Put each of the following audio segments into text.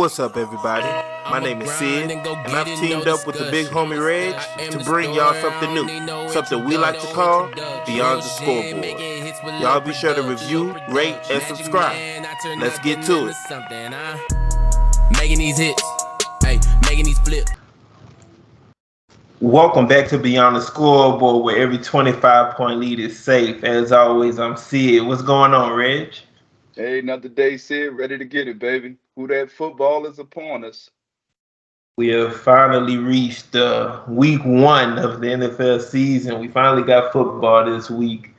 What's up, everybody? My name is Sid, and I've teamed up with the big homie Reg to bring y'all something new, something we like to call Beyond the Scoreboard. Y'all be sure to review, rate, and subscribe. Let's get to it. Making these hits, hey, making these flips. Welcome back to Beyond the Scoreboard, where every 25-point lead is safe. As always, I'm Sid. What's going on, Reg? Hey, another day, Sid. Ready to get it, baby. Who that football is upon us. We have finally reached week one of the NFL season. We finally got football this week.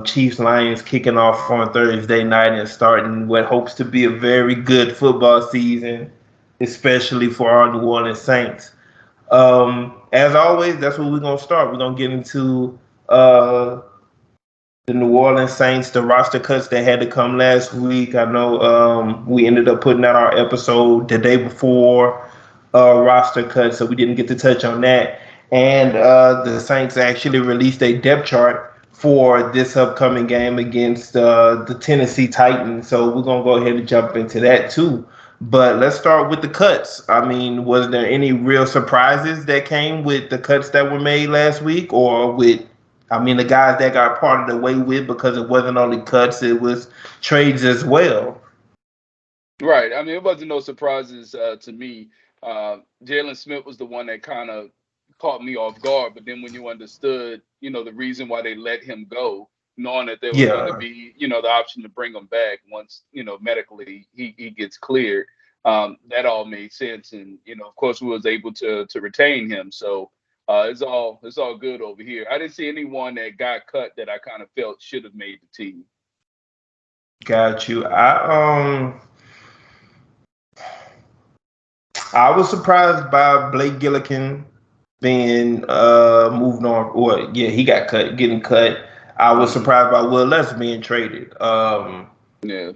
Chiefs Lions kicking off on Thursday night and starting what hopes to be a very good football season, especially for our New Orleans Saints. As always, that's where we're gonna start. We're gonna get into the New Orleans Saints, the roster cuts that had to come last week. I know we ended up putting out our episode the day before roster cuts, so we didn't get to touch on that. And the Saints actually released a depth chart for this upcoming game against the Tennessee Titans. So we're going to go ahead and jump into that too. But let's start with the cuts. I mean, was there any real surprises that came with the cuts that were made last week, or with the guys that got parted away with, because it wasn't only cuts, it was trades as well? Right. I mean, it wasn't no surprises to me. Jalen Smith was the one that kind of caught me off guard. But then when you understood, the reason why they let him go, knowing that there was going to be, the option to bring him back once, medically he gets cleared, that all made sense. And, of course, we was able to retain him. So it's all good over here. I didn't see anyone that got cut that I kind of felt should have made the team. Got you. I was surprised by Blake Gillikin being moved on. Or he got cut, getting cut. I was surprised by Will Less being traded. Yeah.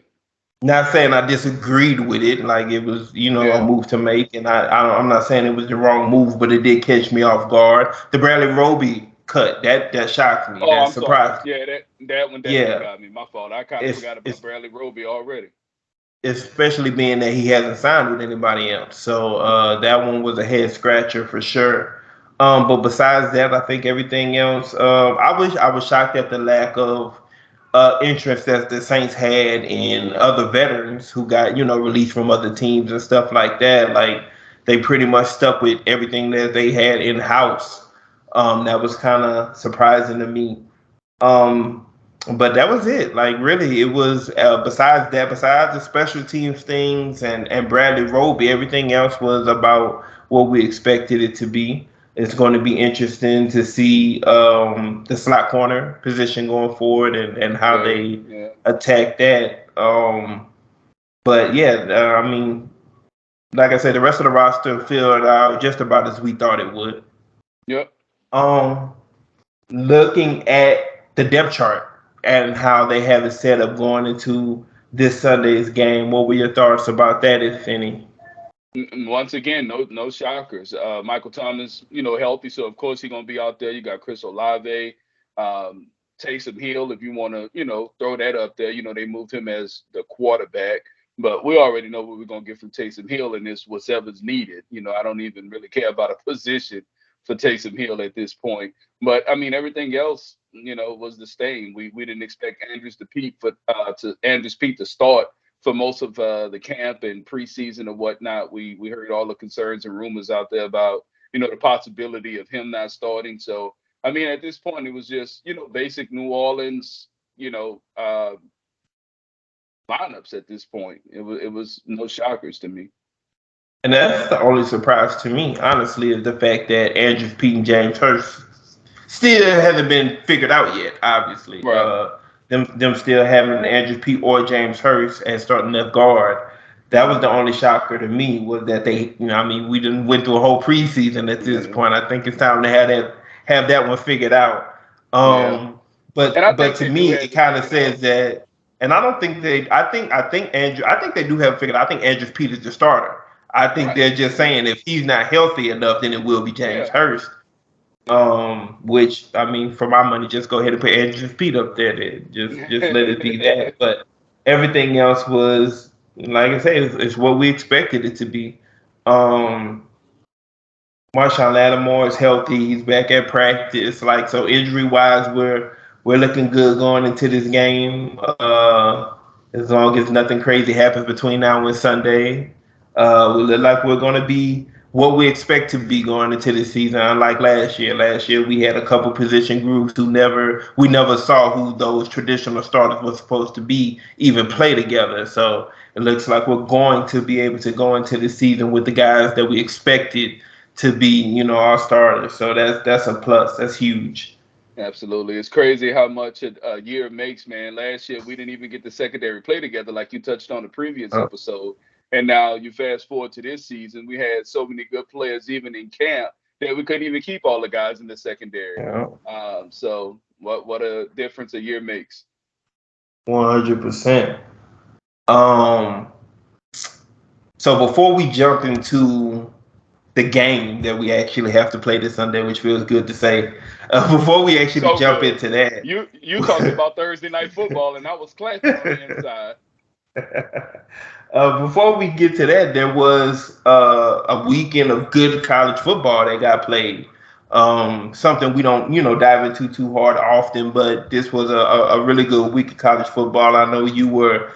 Not saying I disagreed with it, like it was, a move to make, and I'm not saying it was the wrong move, but it did catch me off guard. The Bradley Roby cut that shocked me. That surprised me. Yeah, that one definitely got me. My fault. I kind of forgot about Bradley Roby already. Especially being that he hasn't signed with anybody else, so that one was a head scratcher for sure. But besides that, I think everything else. I was shocked at the lack of interest that the Saints had in other veterans who got released from other teams and stuff like that. Like, they pretty much stuck with everything that they had in house. That was kind of surprising to me. But that was it. Like, really, it was besides the special teams things and Bradley Roby, everything else was about what we expected it to be. It's going to be interesting to see the slot corner position going forward and how they attack that. But like I said, the rest of the roster filled out just about as we thought it would. Yep. Looking at the depth chart and how they have it set up going into this Sunday's game, what were your thoughts about that, if any? Once again, no shockers. Michael Thomas, healthy, so of course he's gonna be out there. You got Chris Olave, Taysom Hill, if you want to, throw that up there. They moved him as the quarterback, but we already know what we're gonna get from Taysom Hill, and it's whatever's needed. I don't even really care about a position for Taysom Hill at this point. But I mean, everything else, was the same. We didn't expect Andrews Peat to start for most of the camp and preseason and whatnot. We heard all the concerns and rumors out there about, the possibility of him not starting. So, I mean, at this point, it was just, basic New Orleans, lineups at this point. It was no shockers to me. And that's the only surprise to me, honestly, is the fact that Andrew Peat and James Hurst still hasn't been figured out yet, obviously. Right. Them still having Andrew Peat or James Hurst as starting left guard. That was the only shocker to me, was that they, we didn't went through a whole preseason at this point. I think it's time to have that one figured out. But to me, it kind of says that, and I don't think they. I think they do have it figured out. I think Andrew Peat is the starter. I think they're just saying if he's not healthy enough, then it will be James Hurst. Which, for my money, just go ahead and put Andrew Peat up there. Then just let it be that. But everything else was like I say, it's what we expected it to be. Um, Marshawn Lattimore is healthy. He's back at practice. Like, so injury wise, we're looking good going into this game. As long as nothing crazy happens between now and Sunday, we look like we're going to be what we expect to be going into this season. Unlike last year. Last year we had a couple position groups who we never saw who those traditional starters were supposed to be even play together. So it looks like we're going to be able to go into the season with the guys that we expected to be, our starters. So that's a plus. That's huge. Absolutely. It's crazy how much a year makes, man. Last year, we didn't even get the secondary play together, like you touched on the previous Oh, episode. And now you fast forward to this season, we had so many good players, even in camp, that we couldn't even keep all the guys in the secondary. yeah, So what a difference a year makes. 100%. Um, so before we jump into the game that we actually have to play this Sunday, which feels good to say, before we actually So jump good. into that, You talked about Thursday night football, and I was clapping on the inside. before we get to that, there was a weekend of good college football that got played. Something we don't, dive into too hard often, but this was a really good week of college football. I know you were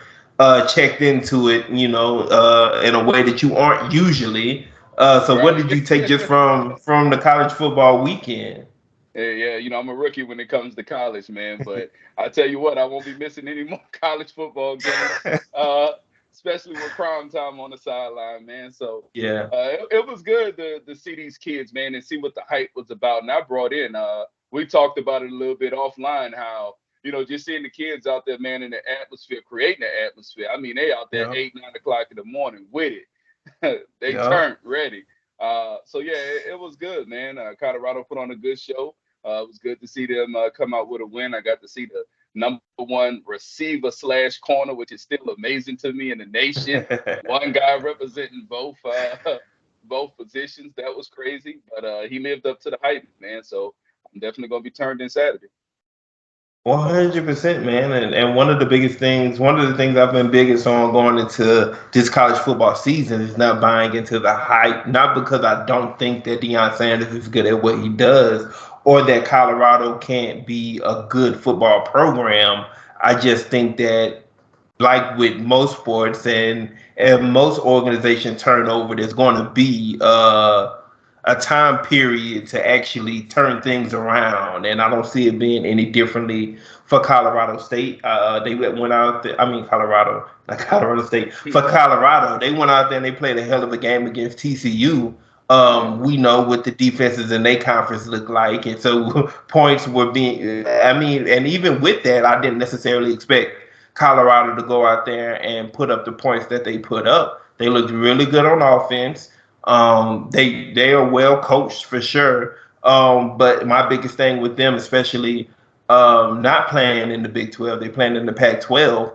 checked into it, in a way that you aren't usually. So what Right. did you take just from the college football weekend? Yeah, I'm a rookie when it comes to college, man. But I tell you what, I won't be missing any more college football games, uh, especially with prime time on the sideline, man. So Yeah. it was good to see these kids, man, and see what the hype was about. And I brought in, we talked about it a little bit offline, how just seeing the kids out there, man, in the atmosphere, creating the atmosphere. I mean, they out there Yeah. 8, 9 o'clock in the morning with it. They Yeah. turned ready. So yeah, it was good, man. Colorado put on a good show. It was good to see them come out with a win. I got to see the #1 receiver / corner, which is still amazing to me in the nation. One guy representing both positions. That was crazy, but he lived up to the hype, man. So I'm definitely gonna be turned in Saturday. 100%, man. And one of the things I've been biggest on going into this college football season is not buying into the hype, not because I don't think that Deion Sanders is good at what he does or that Colorado can't be a good football program. I just think that, like with most sports and most organization turnover, there's going to be a time period to actually turn things around, and I don't see it being any differently for Colorado State. They went out there, I mean Colorado, not Colorado State. For Colorado, they went out there and they played a hell of a game against TCU. Yeah, We know what the defenses in their conference look like, and so points were being. I mean, and even with that, I didn't necessarily expect Colorado to go out there and put up the points that they put up. They looked really good on offense. They are well coached for sure. But my biggest thing with them, especially not playing in the Big 12, they're playing in the Pac-12.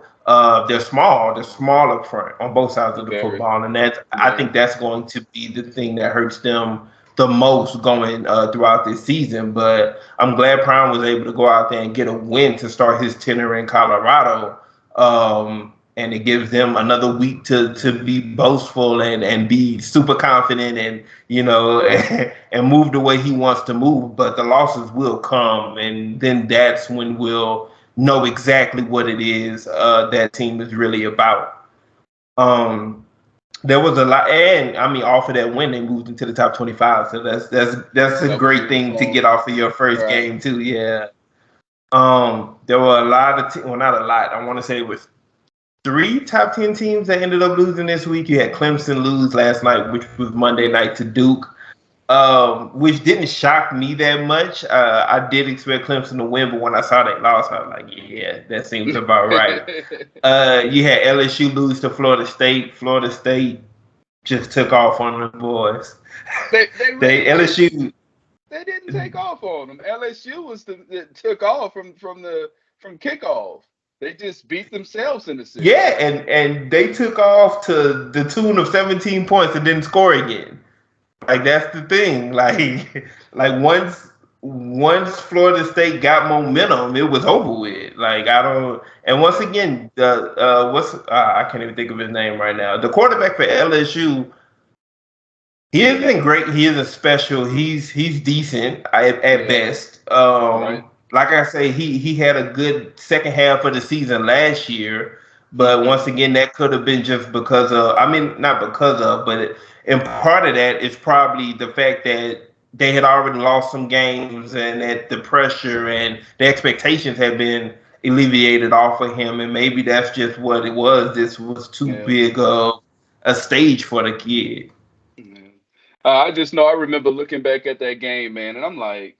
They're small. They're small up front on both sides of the very, football, and I very. think that's going to be the thing that hurts them the most going throughout this season. But I'm glad Prime was able to go out there and get a win to start his tenure in Colorado. And it gives them another week to be boastful and be super confident and and move the way he wants to move. But the losses will come, and then that's when we'll know exactly what it is that team is really about. Um, there was a lot, and I mean, off of that win, they moved into the top 25. So that's a That was great huge thing to for get them. off of your first Right. game too. Yeah. There were a lot of well, not a lot. I want to say it was 3 top 10 teams that ended up losing this week. You had Clemson lose last night, which was Monday night to Duke, which didn't shock me that much. I did expect Clemson to win, but when I saw that loss, I was like, yeah, that seems about right. You had LSU lose to Florida State. Florida State just took off on the boys. they They really didn't. LSU, They didn't take off on them. LSU was that took off from kickoff. They just beat themselves in the yeah, series. and they took off to the tune of 17 points and didn't score again. Like that's the thing. Like once Florida State got momentum, it was over with. Like I don't, And once again, the I can't even think of his name right now. The quarterback for LSU, he isn't great. He isn't special. He's decent at best. Right. Like I say, he had a good second half of the season last year, but once again, that could have been just because of. I mean, not because of, but and part of that is probably the fact that they had already lost some games, and that the pressure and the expectations had been alleviated off of him, and maybe that's just what it was. This was too big of a stage for the kid. Yeah. I just know I remember looking back at that game, man, and I'm like,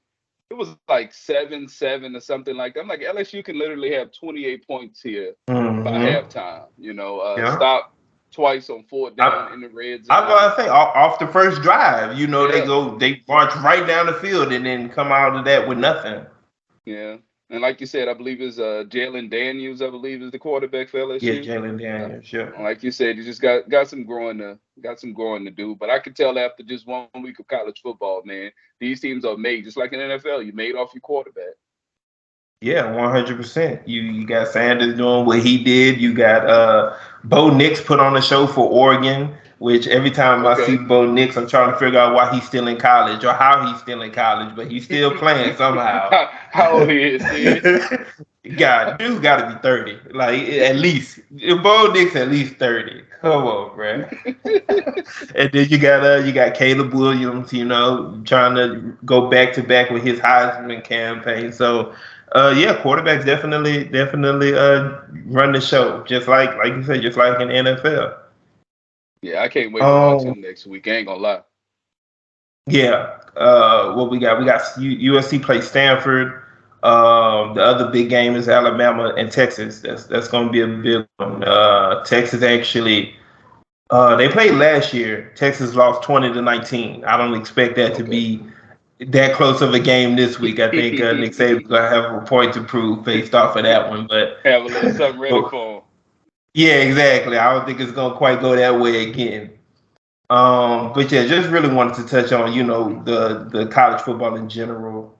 it was like 7-7 or something like that. I'm like, LSU can literally have 28 points here by Hmm. halftime. Yeah. Stop twice on fourth down I, in the red I was zone. gonna say off the first drive, Yeah, they march right down the field and then come out of that with nothing. yeah. And like you said, I believe it's Jalen Daniels, I believe is the quarterback for Yeah, LSU. Jalen Daniels. Sure. Like you said, you just got some growing to do. But I could tell after just 1 week of college football, man, these teams are made just like in NFL. You made off your quarterback. Yeah, 100%. You got Sanders doing what he did. You got Bo Nix put on a show for Oregon, which every time I see Okay. Bo Nix, I'm trying to figure out why he's still in college or how he's still in college, but he's still playing somehow. How old he is, Sid? Dude got to be 30, like at least. Bo Nix at least 30. Come on, man. And then you got Caleb Williams, trying to go back to back with his Heisman campaign. So yeah, quarterbacks definitely run the show, just like you said, just like in NFL. Yeah, I can't wait to watch Um him next week. I ain't gonna lie. yeah. What we got? We got USC play Stanford. The other big game is Alabama and Texas. That's going to be a big one. Texas actually. They played last year. Texas lost 20-19. I don't expect that to Okay. be that close of a game this week. I think Nick Saban's gonna have a point to prove based off of that one. But, Have a little something ready but for him. yeah, exactly. I don't think it's gonna quite go that way again. But yeah, just really wanted to touch on the college football in general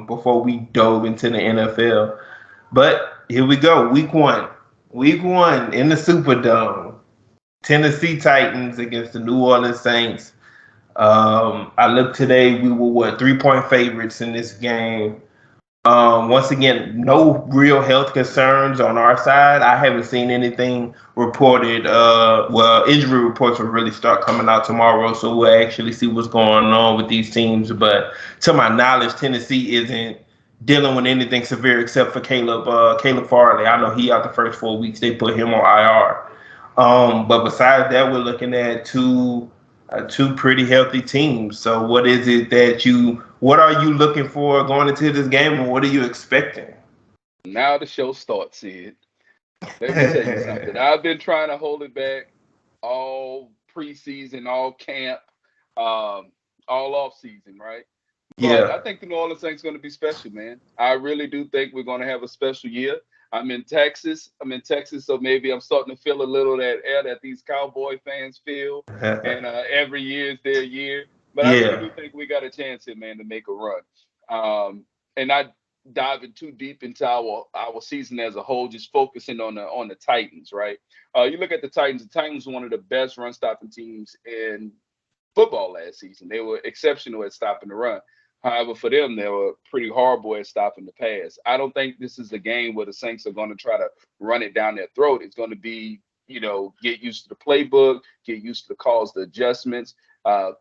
before we dove into the NFL. But here we go, week one in the Superdome. Tennessee Titans against the New Orleans Saints. I looked today. We were 3-point favorites in this game. Once again, no real health concerns on our side. I haven't seen anything reported. Injury reports will really start coming out tomorrow, so we'll actually see what's going on with these teams. But to my knowledge, Tennessee isn't dealing with anything severe except for Caleb Farley. I know he out the first 4 weeks. They put him on IR. But besides that, we're looking at two pretty healthy teams. So what are you looking for going into this game, and what are you expecting? Now the show starts, Sid. Let me tell you something. I've been trying to hold it back all preseason, all camp, all off season, right? But Yeah, I think the New Orleans Saints going to be special, man. I really do think we're going to have a special year. I'm in Texas. So maybe I'm starting to feel a little of that air that these Cowboy fans feel, and every year is their year. But I really yeah, do think we got a chance here, man, to make a run. And not diving too deep into our season as a whole, just focusing on the Titans, right? You look at the Titans. The Titans were one of the best run stopping teams in football last season. They were exceptional at stopping the run. However, for them, they were pretty horrible at stopping the pass. I don't think this is a game where the Saints are going to try to run it down their throat. It's going to be, get used to the playbook, get used to the calls, the adjustments,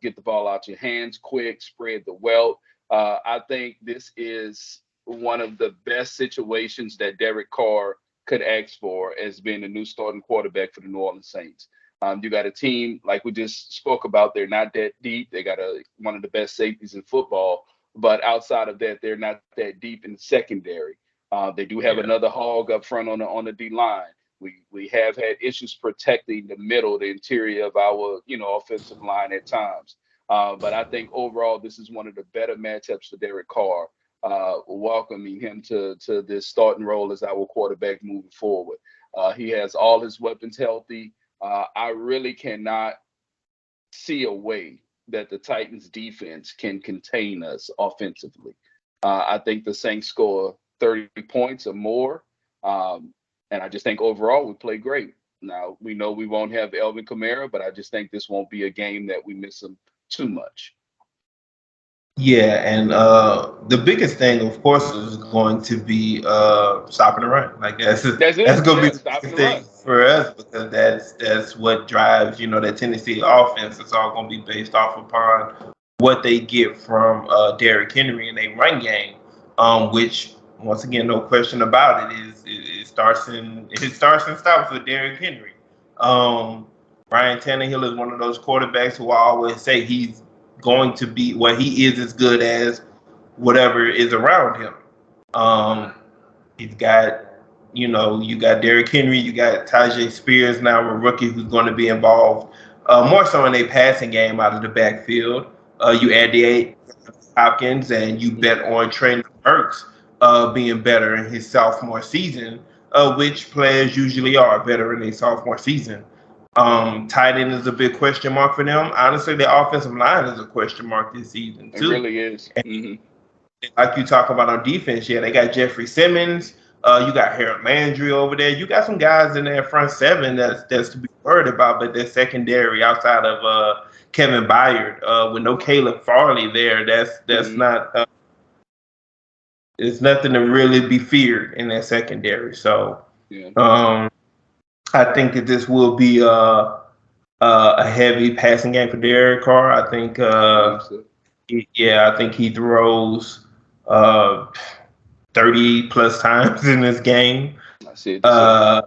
get the ball out your hands quick, spread the wealth. I think this is one of the best situations that Derek Carr could ask for as being the new starting quarterback for the New Orleans Saints. You got a team like we just spoke about. They're not that deep. They got one of the best safeties in football, but outside of that, they're not that deep in the secondary. They do have yeah, another hog up front on the D line. We have had issues protecting the middle, the interior of our offensive line at times. But I think overall, this is one of the better matchups for Derek Carr. Welcoming him to this starting role as our quarterback moving forward. He has all his weapons healthy. I really cannot see a way that the Titans defense can contain us offensively. I think the Saints score 30 points or more. And I just think overall we play great. Now we know we won't have Elvin Kamara, but I just think this won't be a game that we miss him too much. Yeah, and the biggest thing, of course, is going to be stopping the run. Like That's that's it. going to be Yeah, the stopping biggest the thing run. for us because that's what drives that Tennessee offense. It's all going to be based off upon what they get from Derrick Henry in a run game, which once again, no question about it, it starts and stops with Derrick Henry. Um, Ryan Tannehill is one of those quarterbacks who I always say he's going to be what he is as good as whatever is around him. Um, he's got, you got Derrick Henry, you got Tajay Spears now, a rookie who's going to be involved more so in a passing game out of the backfield. You add the eight Hopkins and you bet on Trey Burks being better in his sophomore season, which players usually are better in a sophomore season. Tight end is a big question mark for them. Honestly, the offensive line is a question mark this season It too. really is. And like you talk about on defense, yeah, they got Jeffrey Simmons. You got Harold Landry over there. You got some guys in that front seven that's to be worried about, but their secondary outside of Kevin Byard, with no Caleb Farley there, that's not. It's nothing to really be feared in that secondary. So, Yeah. I think that this will be a heavy passing game for Derek Carr. I think, I think he throws 30 plus times in this game. I see it.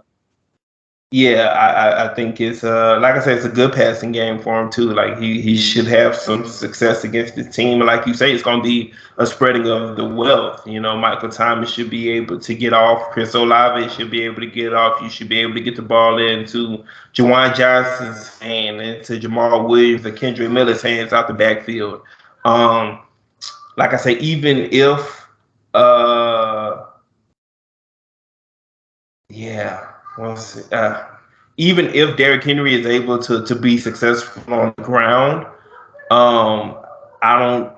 Yeah, I think it's like I said, it's a good passing game for him too. Like he should have some success against the team. And like you say, it's gonna be a spreading of the wealth. Michael Thomas should be able to get off. Chris Olave should be able to get off. You should be able to get the ball into Jawan Johnson's hand, into Jamal Williams or Kendrick Miller's hands out the backfield. Like I say, even if yeah. Even if Derrick Henry is able to be successful on the ground, I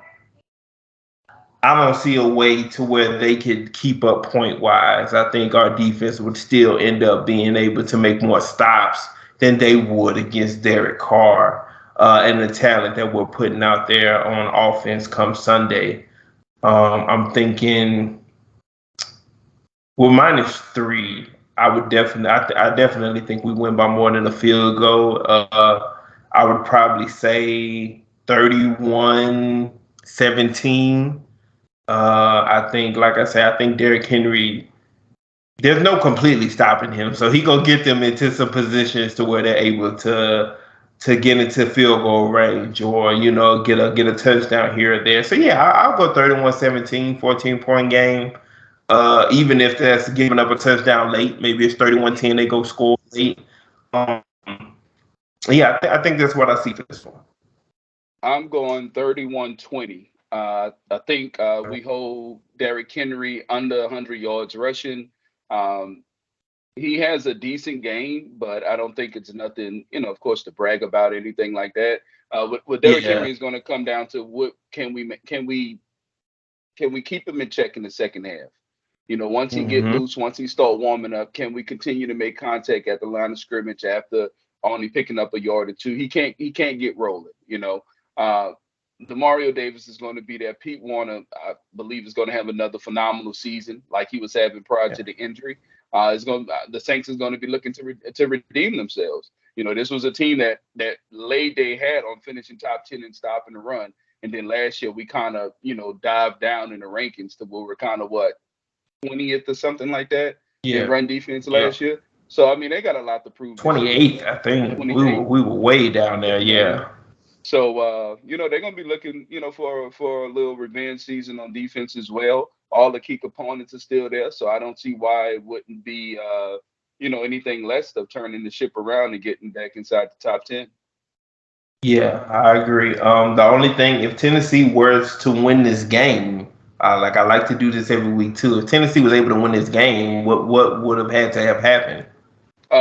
don't see a way to where they could keep up point wise. I think our defense would still end up being able to make more stops than they would against Derek Carr and the talent that we're putting out there on offense come Sunday. I'm thinking with -3. I definitely think we win by more than a field goal. I would probably say 31-17. I think, like I said, I think Derrick Henry, there's no completely stopping him. So he gonna get them into some positions to where they're able to get into field goal range or, get a touchdown here or there. So yeah, I'll go 31-17, 14-point game. Even if that's giving up a touchdown late, maybe it's 31-10, they go score late. I think that's what I see for this one. I'm going 31-20. I think we hold Derrick Henry under 100 yards rushing. He has a decent game, but I don't think it's nothing, of course, to brag about, anything like that. With Derrick Henry is going to come down to what can we keep him in check in the second half. Once he get loose, once he start warming up, can we continue to make contact at the line of scrimmage after only picking up a yard or two? He can't get rolling. Demario Davis is going to be there. Pete Warner, I believe, is going to have another phenomenal season like he was having prior to the injury. The Saints is going to be looking to redeem themselves. This was a team that laid their hat on finishing top 10 and stopping the run. And then last year we kind of, dived down in the rankings to where we're kind of 20th or something like that in run defense last year. So I mean, they got a lot to prove. 28th, I think. We were way down there. Yeah. So they're gonna be looking, for a little revenge season on defense as well. All the key components are still there, so I don't see why it wouldn't be anything less of turning the ship around and getting back inside the top 10. Yeah, I agree. The only thing, if Tennessee was to win this game, I like to do this every week too. If Tennessee was able to win this game, what would have had to have happened?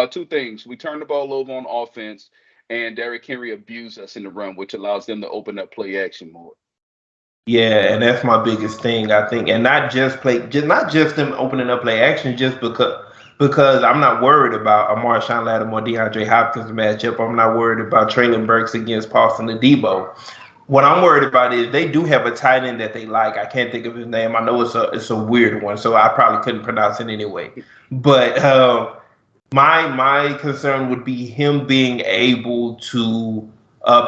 Two things. We turned the ball over on offense, and Derrick Henry abused us in the run, which allows them to open up play action more. Yeah, and that's my biggest thing, I think, and not just them opening up play action, just because because I'm not worried about a Marshawn Lattimore, DeAndre Hopkins matchup. I'm not worried about Traylon Burks against Paulson Adebo. What I'm worried about is they do have a tight end that they like. I can't think of his name. I know it's a weird one, so I probably couldn't pronounce it anyway. But my concern would be him being able to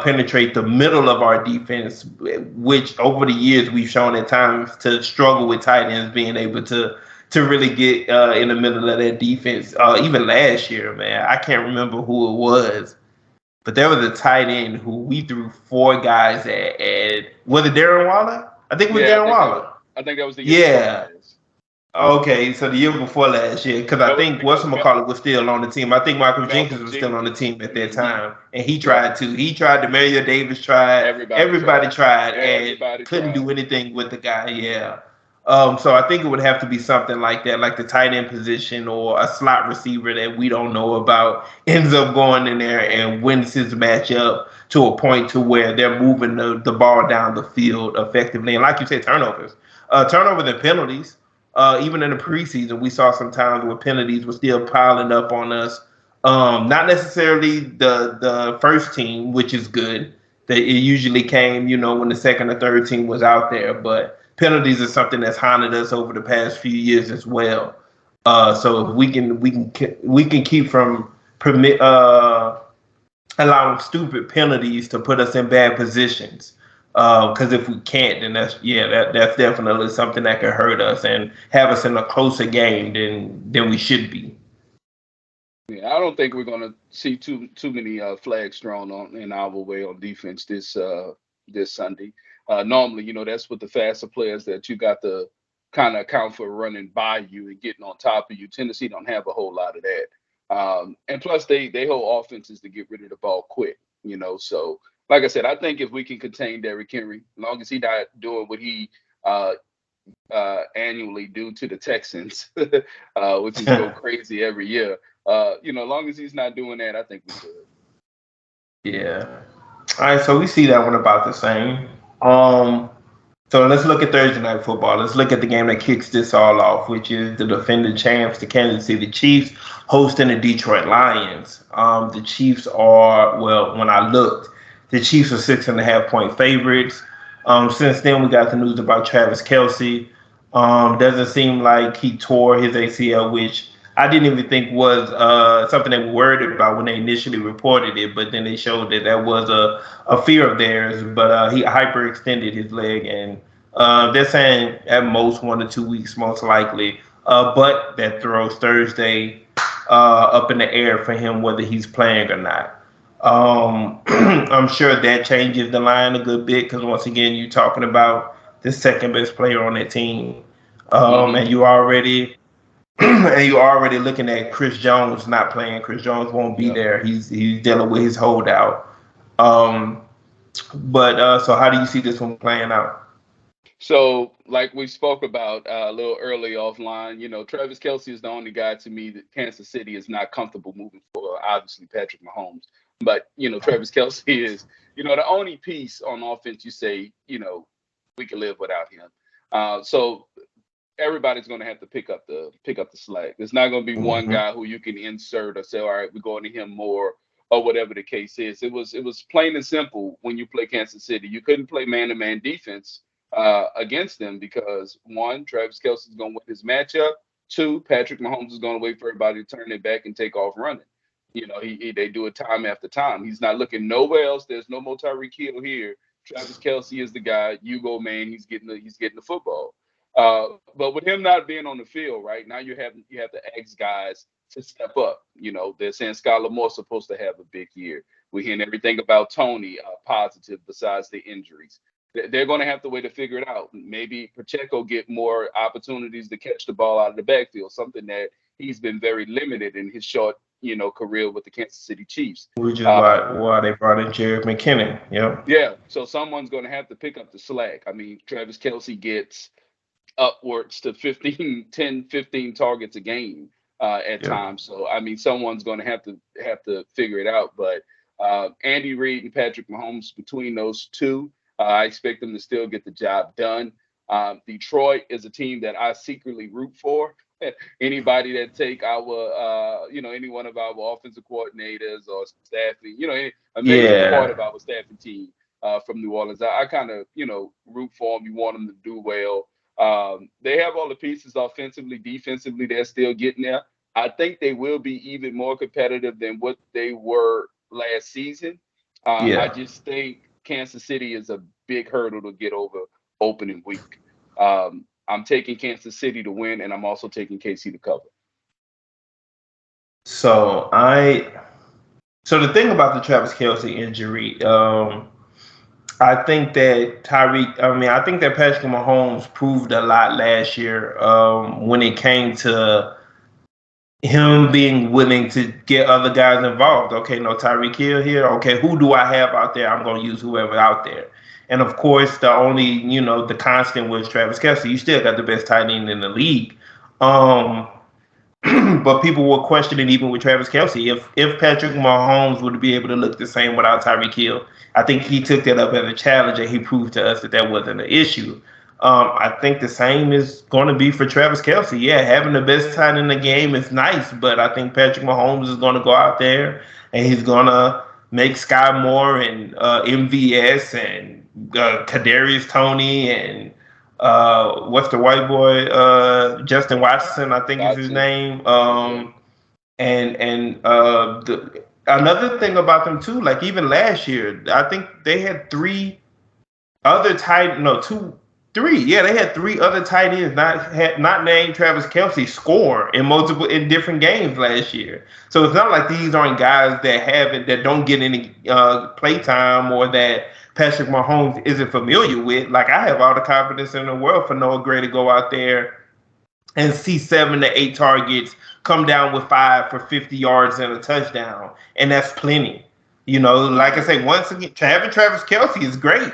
penetrate the middle of our defense, which over the years we've shown at times to struggle with tight ends being able to really get in the middle of that defense. Even last year, man, I can't remember who it was, but there was a tight end who we threw four guys at. And was it Darren Waller? I think it was Darren Waller. I think that was the year Yeah. Okay, so the year before last year, because I think whatchamacallit was still on the team. I think Michael Jenkins was still on the team at that time, and he tried to. He tried. Demario Davis tried. Everybody tried, and couldn't do anything with the guy. Yeah. So I think it would have to be something like that, like the tight end position or a slot receiver that we don't know about ends up going in there and wins his matchup to a point to where they're moving the ball down the field effectively. And like you said, turnovers and penalties. Even in the preseason, we saw some times where penalties were still piling up on us. Not necessarily the first team, which is good. That it usually came, when the second or third team was out there. But penalties is something that's haunted us over the past few years as well. So if we can keep from allowing stupid penalties to put us in bad positions. Because if we can't, then that's definitely something that could hurt us and have us in a closer game than we should be. Yeah, I don't think we're going to see too many flags thrown in our way on defense this Sunday. Normally, that's with the faster players that you got to kind of account for running by you and getting on top of you. Tennessee don't have a whole lot of that, and plus they hold offenses to get rid of the ball quick. So like I said, I think if we can contain Derrick Henry, as long as he's not doing what he annually do to the Texans, which is go crazy every year. As long as he's not doing that, I think we could. Yeah. All right, so we see that one about the same. So let's look at Thursday Night Football. Let's look at the game that kicks this all off, which is the defending champs, the Kansas City Chiefs, hosting the Detroit Lions. The Chiefs are, when I looked, the Chiefs are 6.5-point favorites. Since then, we got the news about Travis Kelce. Doesn't seem like he tore his ACL, which I didn't even think was something they were worried about when they initially reported it, but then they showed that was a fear of theirs. But he hyperextended his leg, and they're saying at most 1 to 2 weeks, most likely. But that throws Thursday up in the air for him, whether he's playing or not. I'm sure that changes the line a good bit because once again, you're talking about the second best player on that team, and you already looking at Chris Jones not playing. Chris Jones won't be there. He's dealing with his holdout. But so how do you see this one playing out? So, like we spoke about a little early offline, Travis Kelce is the only guy to me that Kansas City is not comfortable moving for. Obviously, Patrick Mahomes, but Travis Kelce is the only piece on offense. You say we can live without him. So everybody's going to have to pick up the slack. There's not going to be one guy who you can insert or say, all right, we're going to him more or whatever the case is. It was plain and simple when you play Kansas City. You couldn't play man-to-man defense against them because one, Travis Kelce is going to win his matchup. Two, Patrick Mahomes is going to wait for everybody to turn it back and take off running. They do it time after time. He's not looking nowhere else. There's no more Tyreek Hill here. Travis Kelce is the guy. You go, man. He's getting the football. But with him not being on the field, right now, you have to ask guys to step up. They're saying Skylar Moore's supposed to have a big year. We're hearing everything about Tony positive besides the injuries. They're going to have to wait to figure it out. Maybe Pacheco get more opportunities to catch the ball out of the backfield, something that he's been very limited in his short, career with the Kansas City Chiefs. Which is why they brought in Jared McKinnon. Yeah. So someone's going to have to pick up the slack. I mean, Travis Kelce gets upwards to 15 targets a game at times. So, I mean, someone's going to have to figure it out. But Andy Reid and Patrick Mahomes, between those two, I expect them to still get the job done. Detroit is a team that I secretly root for. anybody that take our, any one of our offensive coordinators or staffing, a major part of our staffing team from New Orleans. I kind of, root for them. You want them to do well. They have all the pieces offensively, defensively. They're still getting there. I think they will be even more competitive than what they were last season. I just think Kansas City is a big hurdle to get over opening week. I'm taking Kansas City to win, and I'm also taking KC to cover. So the thing about the Travis Kelce injury, I think that I think that Patrick Mahomes proved a lot last year when it came to him being willing to get other guys involved. Okay, no Tyreek Hill here. Okay, who do I have out there? I'm going to use whoever out there. And of course, the only, the constant was Travis Kelce. You still got the best tight end in the league. But people were questioning even with Travis Kelce if Patrick Mahomes would be able to look the same without Tyreek Hill. I think he took that up as a challenge, and he proved to us that wasn't an issue. I think the same is going to be for Travis Kelce. Yeah, having the best tight in the game is nice, but I think Patrick Mahomes is going to go out there and he's going to make Sky Moore and MVS and Kadarius Toney and what's the white boy? Justin Watson, I think is his name. Another thing about them too, like even last year, I think they had three other tight ends not named Travis Kelce score in different games last year. So it's not like these aren't guys that don't get any play time or that Patrick Mahomes isn't familiar with. Like, I have all the confidence in the world for Noah Gray to go out there and see 7 to 8 targets, come down with 5 for 50 yards and a touchdown, and that's plenty. Like I say, once again, having Travis Kelce is great,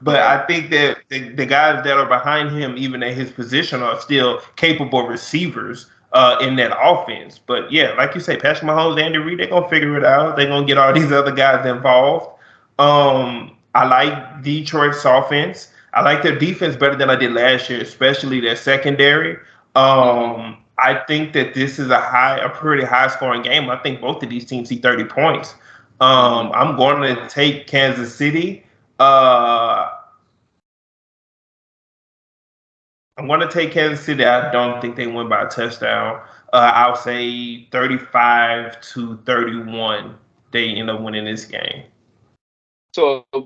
but I think that the guys that are behind him, even at his position, are still capable receivers in that offense. But yeah, like you say, Patrick Mahomes, Andy Reid, they're going to figure it out. They're going to get all these other guys involved. I like Detroit's offense. I like their defense better than I did last year, especially their secondary. I think that this is a pretty high scoring game. I think both of these teams see 30 points. I'm going to take Kansas City. I'm going to take Kansas City. I don't think they win by a touchdown. I'll say 35-31. They end up winning this game. So a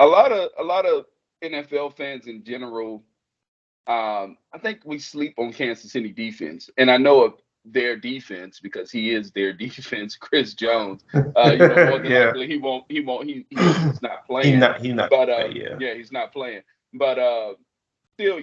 lot of NFL fans in general, I think we sleep on Kansas City defense, and I know of their defense because he is their defense, Chris Jones. More than likely he's not playing. He's not. He's not playing. But still,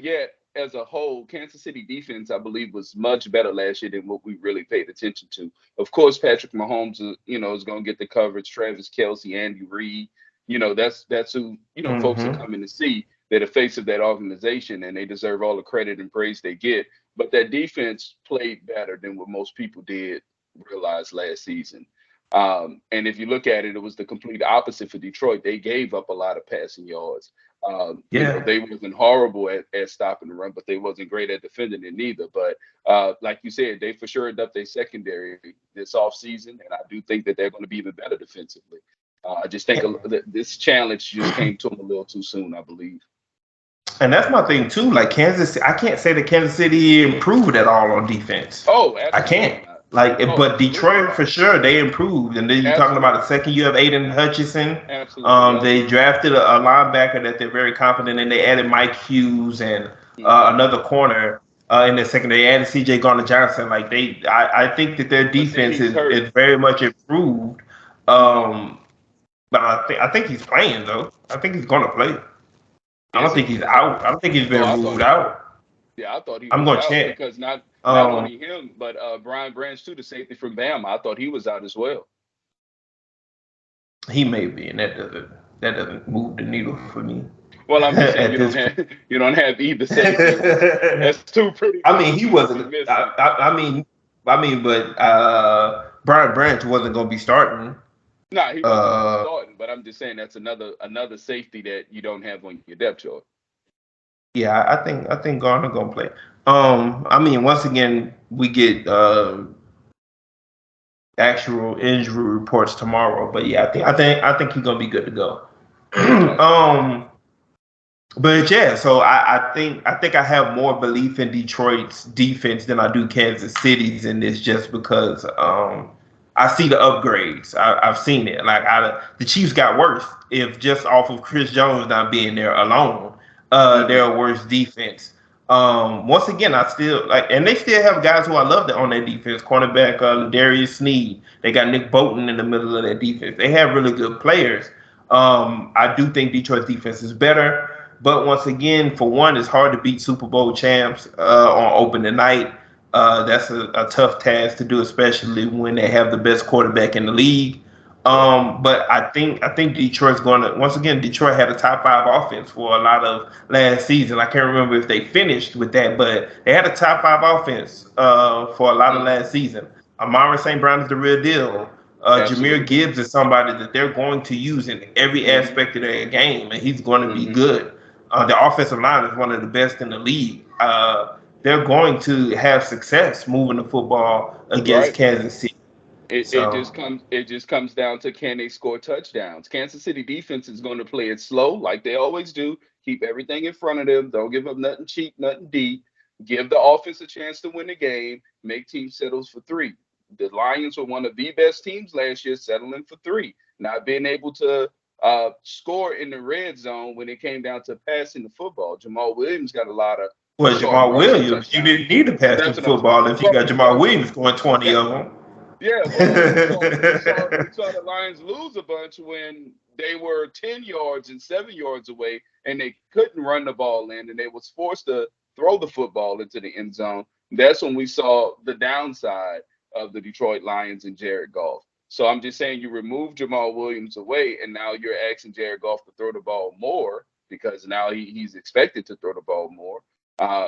as a whole, Kansas City defense, I believe, was much better last year than what we really paid attention to. Of course, Patrick Mahomes, is going to get the coverage. Travis Kelce, Andy Reid, that's who folks are coming to see. They're the face of that organization, and they deserve all the credit and praise they get. But that defense played better than what most people did realize last season. And if you look at it, it was the complete opposite for Detroit. They gave up a lot of passing yards. They wasn't horrible at stopping the run, but they wasn't great at defending it neither. But like you said, they for sure up their secondary this offseason, and I do think that they're going to be even better defensively. I just think this challenge just came to them a little too soon, I believe. And that's my thing too. Like Kansas, I can't say that Kansas City improved at all on defense. Oh, absolutely. I can't. But Detroit for sure they improved. And then you're talking about a second year of Aiden Hutchinson. Absolutely. They drafted a linebacker that they're very confident in. They added Mike Hughes and another corner in the second. They added C.J. Gardner-Johnson. I think that their defense is very much improved. But I think he's playing though. I think he's going to play. I don't think he's out. I don't think he's been ruled out. Yeah, I thought he was I'm going out to check. because not only him, but Brian Branch too, the safety from Bama. I thought he was out as well. He may be, and that doesn't move the needle for me. Well, I'm just saying you don't have either safety. That's two pretty. I mean, he wasn't. But Brian Branch wasn't going to be starting. No, he wasn't starting, but I'm just saying that's another safety that you don't have on your depth chart. Yeah, I think Garner gonna play. I mean, once again, we get actual injury reports tomorrow, but yeah, I think he's gonna be good to go. Okay. But yeah, so I think I have more belief in Detroit's defense than I do Kansas City's in this, just because I see the upgrades. I've seen it. Like the Chiefs got worse if just off of Chris Jones not being there alone. They're a worse defense. Once again, I still like, and they still have guys who I love on their defense. Cornerback Darius Sneed. They got Nick Bolton in the middle of their defense. They have really good players. I do think Detroit's defense is better. But once again, for one, it's hard to beat Super Bowl champs on opening night. That's a tough task to do, especially when they have the best quarterback in the league. But I think Detroit's going to, once again, Detroit had a top five offense for a lot of last season. I can't remember if they finished with that, but they had a top five offense for a lot of last season. Amara St. Brown is the real deal. Jameer Gibbs is somebody that they're going to use in every aspect of their game, and he's going to be good. The offensive line is one of the best in the league. They're going to have success moving the football against Kansas City. It just comes down to, can they score touchdowns? Kansas City defense is going to play it slow like they always do. Keep everything in front of them. Don't give up nothing cheap, nothing deep. Give the offense a chance to win the game. Make teams settle for three. The Lions were one of the best teams last year, settling for three, not being able to score in the red zone when it came down to passing the football. Jamal Williams got a lot of Jamal Williams, you didn't need to pass the football if you got Jamal Williams scoring 20 of them. Yeah, but we saw the Lions lose a bunch when they were 10 yards and 7 yards away, and they couldn't run the ball in, and they was forced to throw the football into the end zone. That's when we saw the downside of the Detroit Lions and Jared Goff. So I'm just saying, you remove Jamal Williams away, and now you're asking Jared Goff to throw the ball more, because now he's expected to throw the ball more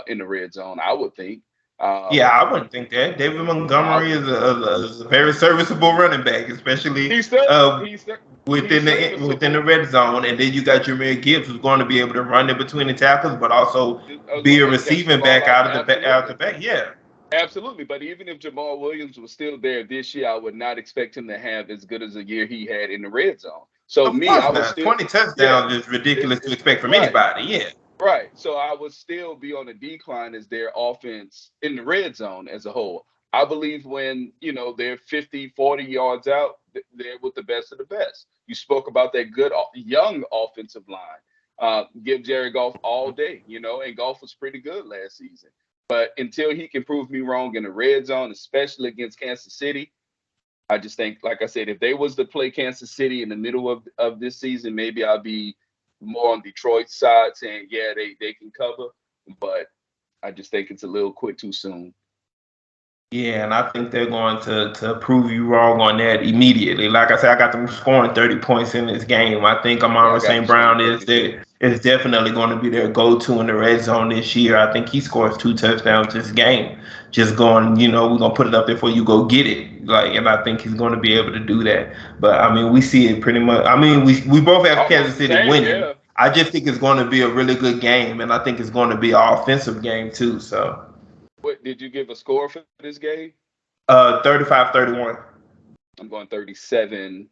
in the red zone, I would think. Yeah, I wouldn't think that. David Montgomery is a very serviceable running back, especially within the red zone. And then you got Jameer Gibbs, who's going to be able to run in between the tackles, but also be a receiving back out of the back. Yeah, absolutely. But even if Jamal Williams was still there this year, I would not expect him to have as good as a year he had in the red zone. So I was still 20 touchdowns is ridiculous to expect from anybody. Yeah. Right. So I would still be on a decline as their offense in the red zone as a whole. I believe when, they're 50, 40 yards out, they're with the best of the best. You spoke about that good young offensive line. Give Jared Goff all day, and Goff was pretty good last season. But until he can prove me wrong in the red zone, especially against Kansas City, I just think, like I said, if they was to play Kansas City in the middle of this season, maybe I'll be more on Detroit's side, saying, yeah, they can cover, but I just think it's a little quick too soon. Yeah, and I think they're going to prove you wrong on that immediately. Like I said, I got them scoring 30 points in this game. I think Amara St. Brown is definitely going to be their go-to in the red zone this year. I think he scores 2 touchdowns this game. Just going, we're going to put it up there for you, go get it. And I think he's going to be able to do that. But, I mean, we see it pretty much. I mean, we both have Kansas City winning. Yeah. I just think it's going to be a really good game, and I think it's going to be an offensive game too. So. What did you give a score for this game? 35-31. I'm going 37.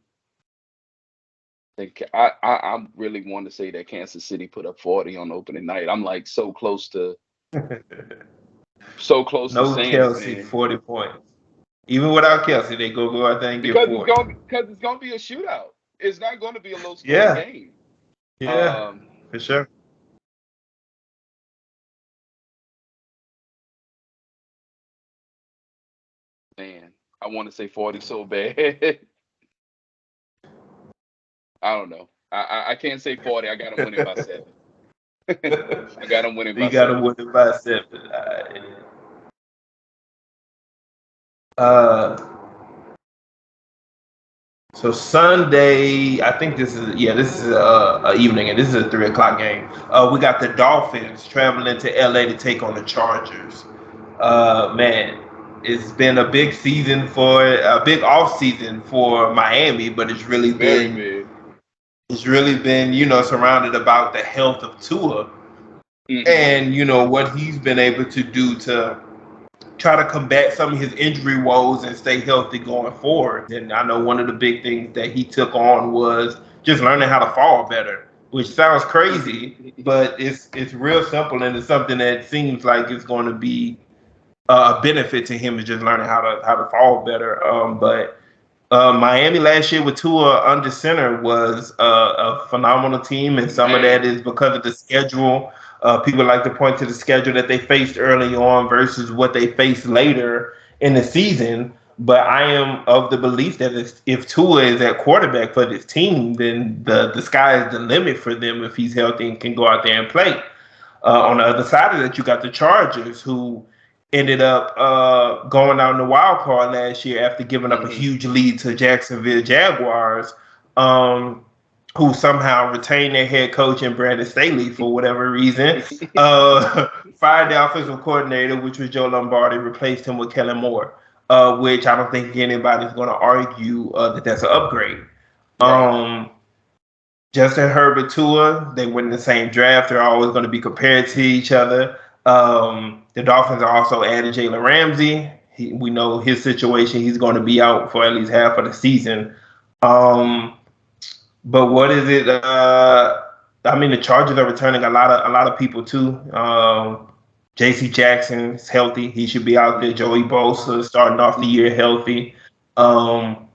I really want to say that Kansas City put up 40 on opening night. I'm like so close to No to saying Kelsey, man. 40 points. Even without Kelsey, they go out there and get 40. Because it's going to be a shootout. It's not going to be a low scoring game. Yeah, for sure. Man, I want to say 40 so bad. I don't know. I can't say 40. I got them winning by 7. I got them winning by 7. You got them winning by 7. So Sunday, I think this is a evening, and this is a 3:00 game. We got the Dolphins traveling to LA to take on the Chargers. Man, it's been a big off season for Miami, but it's really been surrounded about the health of Tua. and what he's been able to do to try to combat some of his injury woes and stay healthy going forward. And I know one of the big things that he took on was just learning how to fall better, which sounds crazy, but it's real simple, and it's something that seems like it's going to be a benefit to him, is just learning how to fall better. But Miami last year with Tua under center was a phenomenal team, and some of that is because of the schedule. People like to point to the schedule that they faced early on versus what they faced later in the season. But I am of the belief that if Tua is at quarterback for this team, then the sky is the limit for them if he's healthy and can go out there and play. On the other side of that, you got the Chargers, who ended up going out in the wild card last year after giving up a huge lead to Jacksonville Jaguars, who somehow retained their head coach in Brandon Staley for whatever reason. Fired the offensive coordinator, which was Joe Lombardi, replaced him with Kellen Moore, which I don't think anybody's going to argue that that's an upgrade. Right. Justin Herbert, Tua, they went in the same draft. They're always going to be compared to each other. The Dolphins are also added Jalen Ramsey. We know his situation. He's going to be out for at least half of the season. But what is it? I mean, the Chargers are returning a lot of people too. J.C. Jackson is healthy. He should be out there. Joey Bosa starting off the year healthy. Derwin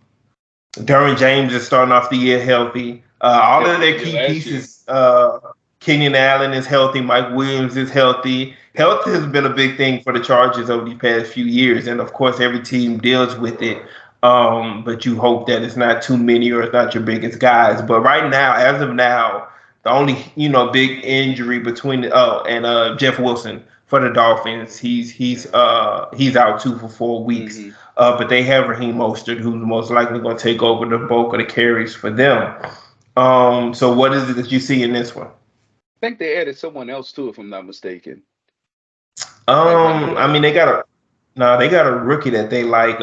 James is starting off the year healthy. All of their key pieces, Kenyon Allen is healthy. Mike Williams is healthy. Health has been a big thing for the Chargers over the past few years. And, of course, every team deals with it. But you hope that it's not too many or it's not your biggest guys. But right now, as of now, the only, big injury between Jeff Wilson for the Dolphins, he's out too for 4 weeks. But they have Raheem Mostert, who's most likely going to take over the bulk of the carries for them. So what is it that you see in this one? I think they added someone else too, if I'm not mistaken. I mean, they got a rookie that they like.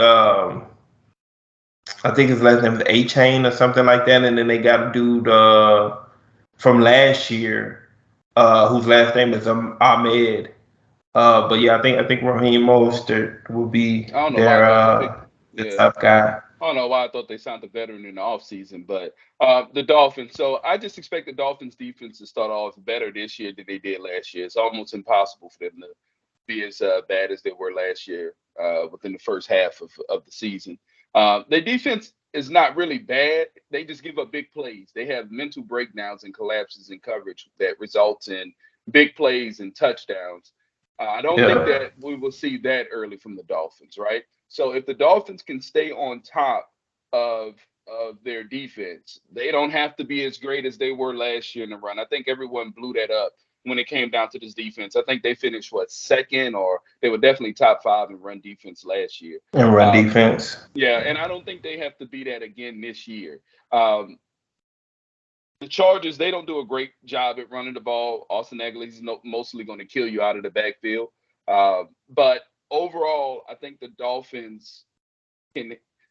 I think his last name is A-Chain or something like that, and then they got a dude from last year whose last name is Ahmed. But yeah, I think Raheem Mostert will be the tough guy. I don't know why I thought they signed a veteran in the offseason, but the Dolphins. So I just expect the Dolphins defense to start off better this year than they did last year. It's almost impossible for them to be as bad as they were last year within the first half of the season. Their defense is not really bad. They just give up big plays. They have mental breakdowns and collapses in coverage that results in big plays and touchdowns. I don't think that we will see that early from the Dolphins, right? So if the Dolphins can stay on top of their defense, they don't have to be as great as they were last year in the run. I think everyone blew that up when it came down to this defense. I think they finished, second, or they were definitely top 5 in run defense last year. And run defense. Yeah, and I don't think they have to be that again this year. The Chargers, they don't do a great job at running the ball. Austin Ekeler is mostly going to kill you out of the backfield. But overall, I think the Dolphins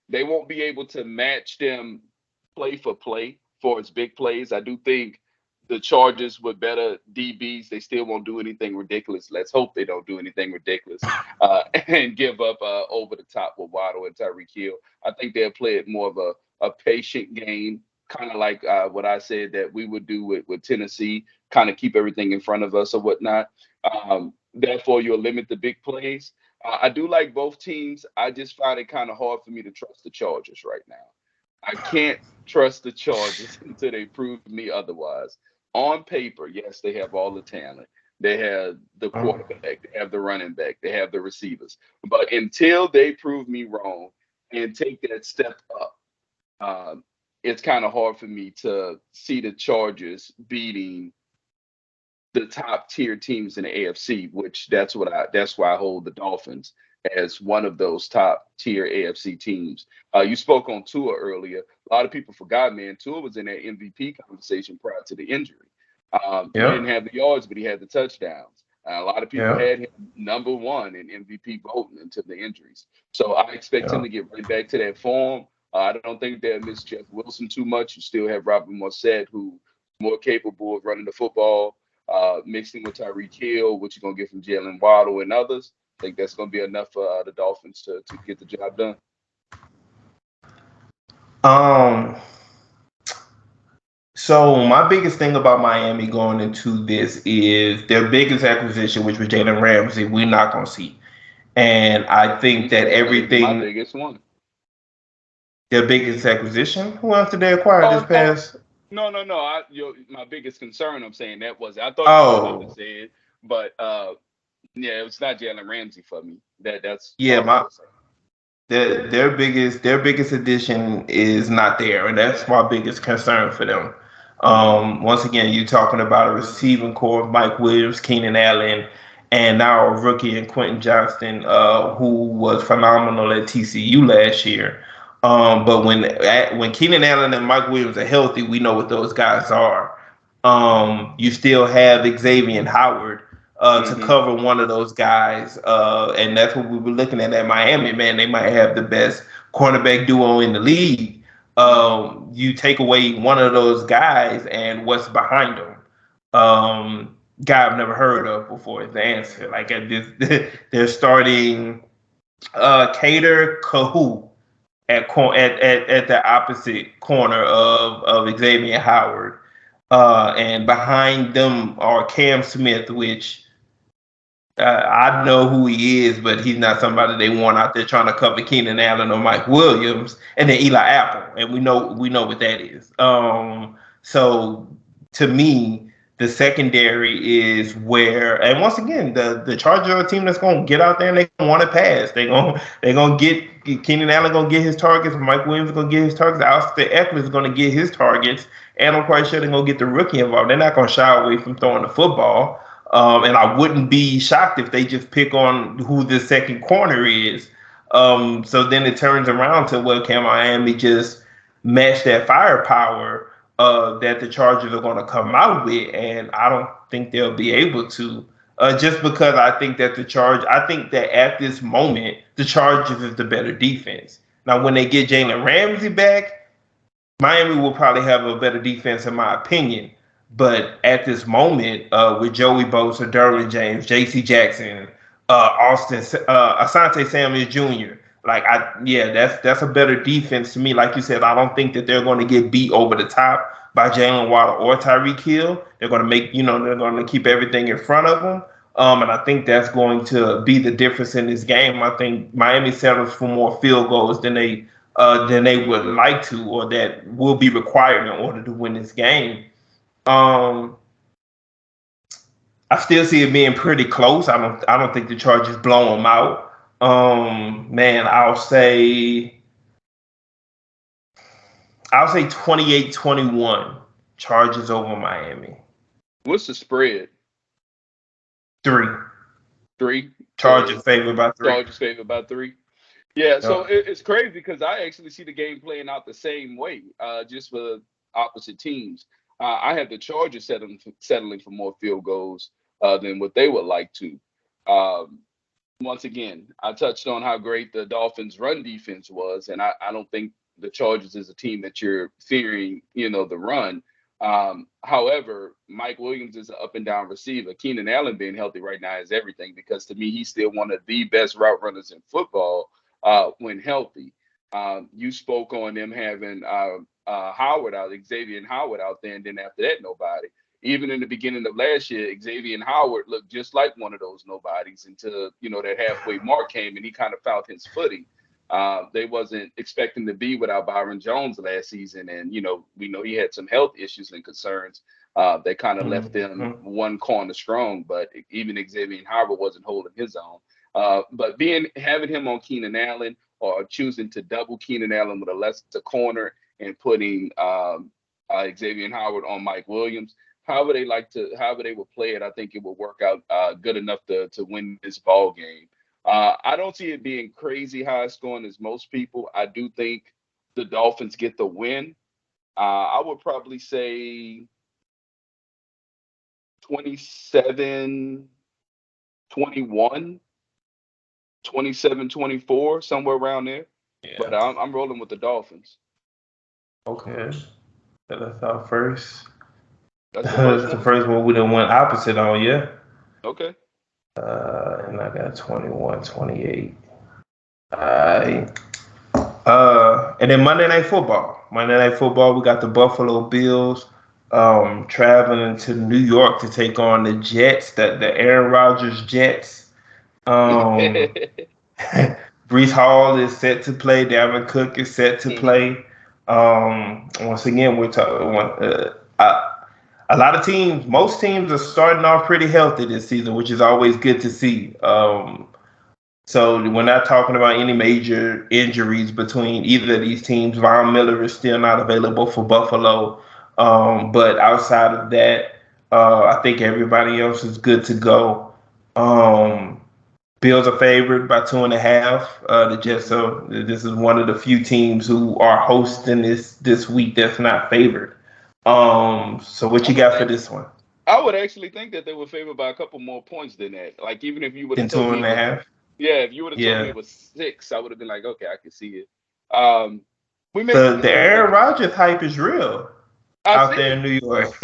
they won't be able to match them play for play for its big plays. I do think the Chargers with better DBs, they still won't do anything ridiculous. Let's hope they don't do anything ridiculous and give up over the top with Waddle and Tyreek Hill. I think they'll play it more of a patient game, kind of like what I said that we would do with Tennessee, kind of keep everything in front of us or whatnot. Therefore, you'll limit the big plays. I do like both teams. I just find it kind of hard for me to trust the Chargers right now. I can't trust the Chargers until they prove to me otherwise. On paper, yes, they have all the talent. They have the quarterback. They have the running back. They have the receivers. But until they prove me wrong and take that step up, it's kind of hard for me to see the Chargers beating the top tier teams in the AFC, which that's why I hold the Dolphins as one of those top tier AFC teams. You spoke on Tua earlier. A lot of people forgot, man. Tua was in that MVP conversation prior to the injury. He didn't have the yards, but he had the touchdowns. A lot of people had him number 1 in MVP voting until the injuries. So I expect him to get right back to that form. I don't think they'll miss Jeff Wilson too much. You still have Robert Morset, who's more capable of running the football. mixing with Tyreek Hill, what you're gonna get from Jalen Waddle and others. I think that's gonna be enough for the Dolphins to get the job done. So my biggest thing about Miami going into this is their biggest acquisition, which was Jalen Ramsey, we're not gonna see. And I think that My everything, biggest one. their biggest acquisition, who else did they acquire this past? No. My biggest concern, I'm saying that was I thought you were about to Oh, say it, but yeah, it's not Jalen Ramsey for me. That's yeah, all I my was saying. their biggest addition is not there, and that's my biggest concern for them. Once again, you're talking about a receiving core of Mike Williams, Keenan Allen, and now a rookie in Quentin Johnston, who was phenomenal at TCU last year. But when Keenan Allen and Mike Williams are healthy, we know what those guys are. You still have Xavier Howard to cover one of those guys, and that's what we were looking at Miami. Man, they might have the best cornerback duo in the league. You take away one of those guys, and what's behind them? Guy I've never heard of before is the answer. Like they're starting Cater Kahu at the opposite corner of Xavier Howard. And behind them are Cam Smith, which I know who he is, but he's not somebody they want out there trying to cover Keenan Allen or Mike Williams, and then Eli Apple, and we know what that is. So to me, the secondary is where, and once again, the Chargers are a team that's going to get out there and they want to pass. They're gonna get Keenan Allen gonna get his targets, Mike Williams is gonna get his targets, Austin Eckler is gonna get his targets, and I'm quite sure they're gonna get the rookie involved. They're not gonna shy away from throwing the football. And I wouldn't be shocked if they just pick on who the second corner is. So then it turns around to, well, can Miami just match that firepower that the Chargers are going to come out with? And I don't think they'll be able to. Just because I think that at this moment, the Chargers is the better defense. Now, when they get Jalen Ramsey back, Miami will probably have a better defense, in my opinion. But at this moment, with Joey Bosa, Derwin James, J.C. Jackson, Asante Samuel Jr., that's a better defense to me. Like you said, I don't think that they're going to get beat over the top by Jalen Waddle or Tyreek Hill. They're going to they're going to keep everything in front of them. And I think that's going to be the difference in this game. I think Miami settles for more field goals than they would like to, or that will be required in order to win this game. I still see it being pretty close. I don't think the Chargers blow them out. Man, I'll say 28-21 Chargers over Miami. What's the spread? 3. Chargers favored by 3. Chargers favored by 3. Yeah, so it's crazy because I actually see the game playing out the same way, just for opposite teams. I have the Chargers settling for more field goals than what they would like to. Once again, I touched on how great the Dolphins' run defense was, and I don't think the Chargers is a team that you're fearing, the run. However, Mike Williams is an up and down receiver. Keenan Allen being healthy right now is everything, because to me, he's still one of the best route runners in football when healthy. You spoke on them having Howard out, Xavier and Howard out there, and then after that, nobody. Even in the beginning of last year, Xavier and Howard looked just like one of those nobodies until, that halfway mark came and he kind of found his footing. They wasn't expecting to be without Byron Jones last season. And, we know he had some health issues and concerns. They kind of left them one corner strong, but even Xavier and Howard wasn't holding his own. But having him on Keenan Allen, or choosing to double Keenan Allen with a lesser corner and putting Xavier and Howard on Mike Williams, however they would play it, I think it would work out good enough to win this ball game. I don't see it being crazy high scoring as most people. I do think the Dolphins get the win. I would probably say 27-21, 27-24, somewhere around there. Yeah. But I'm rolling with the Dolphins. Okay. So that's our first That's the first It's the one? first one we done went opposite on, yeah. Okay. And I got 21, 28. I and then Monday Night Football. Monday Night Football, we got the Buffalo Bills traveling to New York to take on the Jets, the Aaron Rodgers Jets. Um, Brees Hall is set to play. Dalvin Cook is set to play. Once again, we're talking. A lot of teams, most teams are starting off pretty healthy this season, which is always good to see. So we're not talking about any major injuries between either of these teams. Von Miller is still not available for Buffalo. But outside of that, I think everybody else is good to go. Bills are favored by 2.5. The Jets. So this is one of the few teams who are hosting this week that's not favored. So what you got for this one? I would actually think that they were favored by a couple more points than that. Like even if you would have Then told two me and it a was, half. yeah, if you would have told me Yeah. it was 6, I would have been like, okay, I can see it. Um, we may see The some Aaron changes. Rodgers hype is real I out see there it. in New York.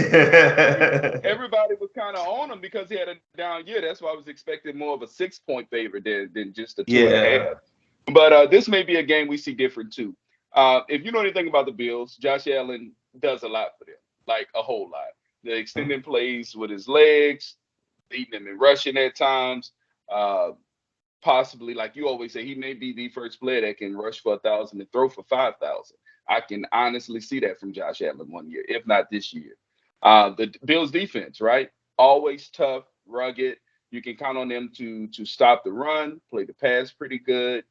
Everybody was kind of on him because he had a down year. That's why I was expecting more of a 6-point favorite than just a 2.5. Yeah. But this may be a game we see different too. If you know anything about the Bills, Josh Allen does a lot for them, like a whole lot. The extending plays with his legs, leading them in rushing at times. Uh, Possibly, like you always say, he may be the first player that can rush for 1,000 and throw for 5,000. I can honestly see that from Josh Allen one year, if not this year. The Bills defense, right? Always tough, rugged. You can count on them to stop the run, play the pass pretty good.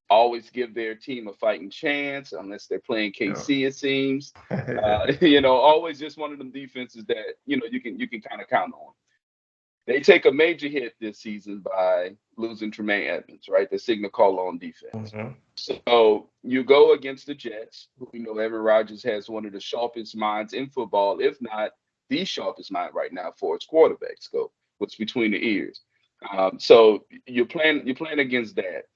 Always give their team a fighting chance, unless they're playing KC. It seems, always just one of them defenses that you can kind of count on. They take a major hit this season by losing Tremaine Edmonds, right? The signal call on defense. Mhm. So you go against the Jets, who we know Aaron Rodgers has one of the sharpest minds in football, if not the sharpest mind right now for its quarterbacks go. What's between the ears? So you're playing against that.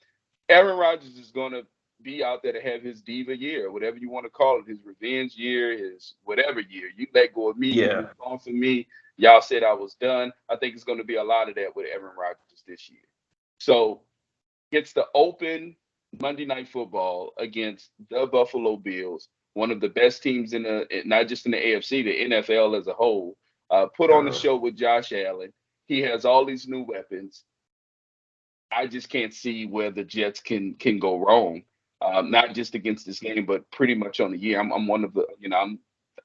Aaron Rodgers is going to be out there to have his diva year, whatever you want to call it, his revenge year, his whatever year. You let go of me, you Yeah. moved on from me. Y'all said I was done. I think it's going to be a lot of that with Aaron Rodgers this year. So gets the open Monday Night Football against the Buffalo Bills, one of the best teams not just in the AFC, the NFL as a whole. Put on the show with Josh Allen. He has all these new weapons. I just can't see where the Jets can go wrong. Not just against this game, but pretty much on the year. I'm one of the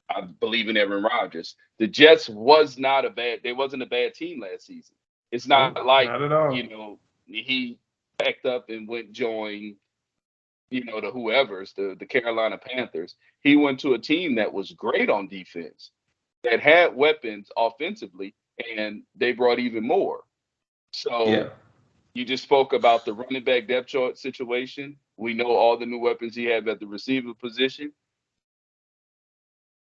I believe in Aaron Rodgers. The Jets they wasn't a bad team last season. It's not Nope, like not at all. he packed up and went join the whoever's the Carolina Panthers. He went to a team that was great on defense, that had weapons offensively, and they brought even more. Yeah. So you just spoke about the running back depth chart situation. We know all the new weapons he had at the receiver position.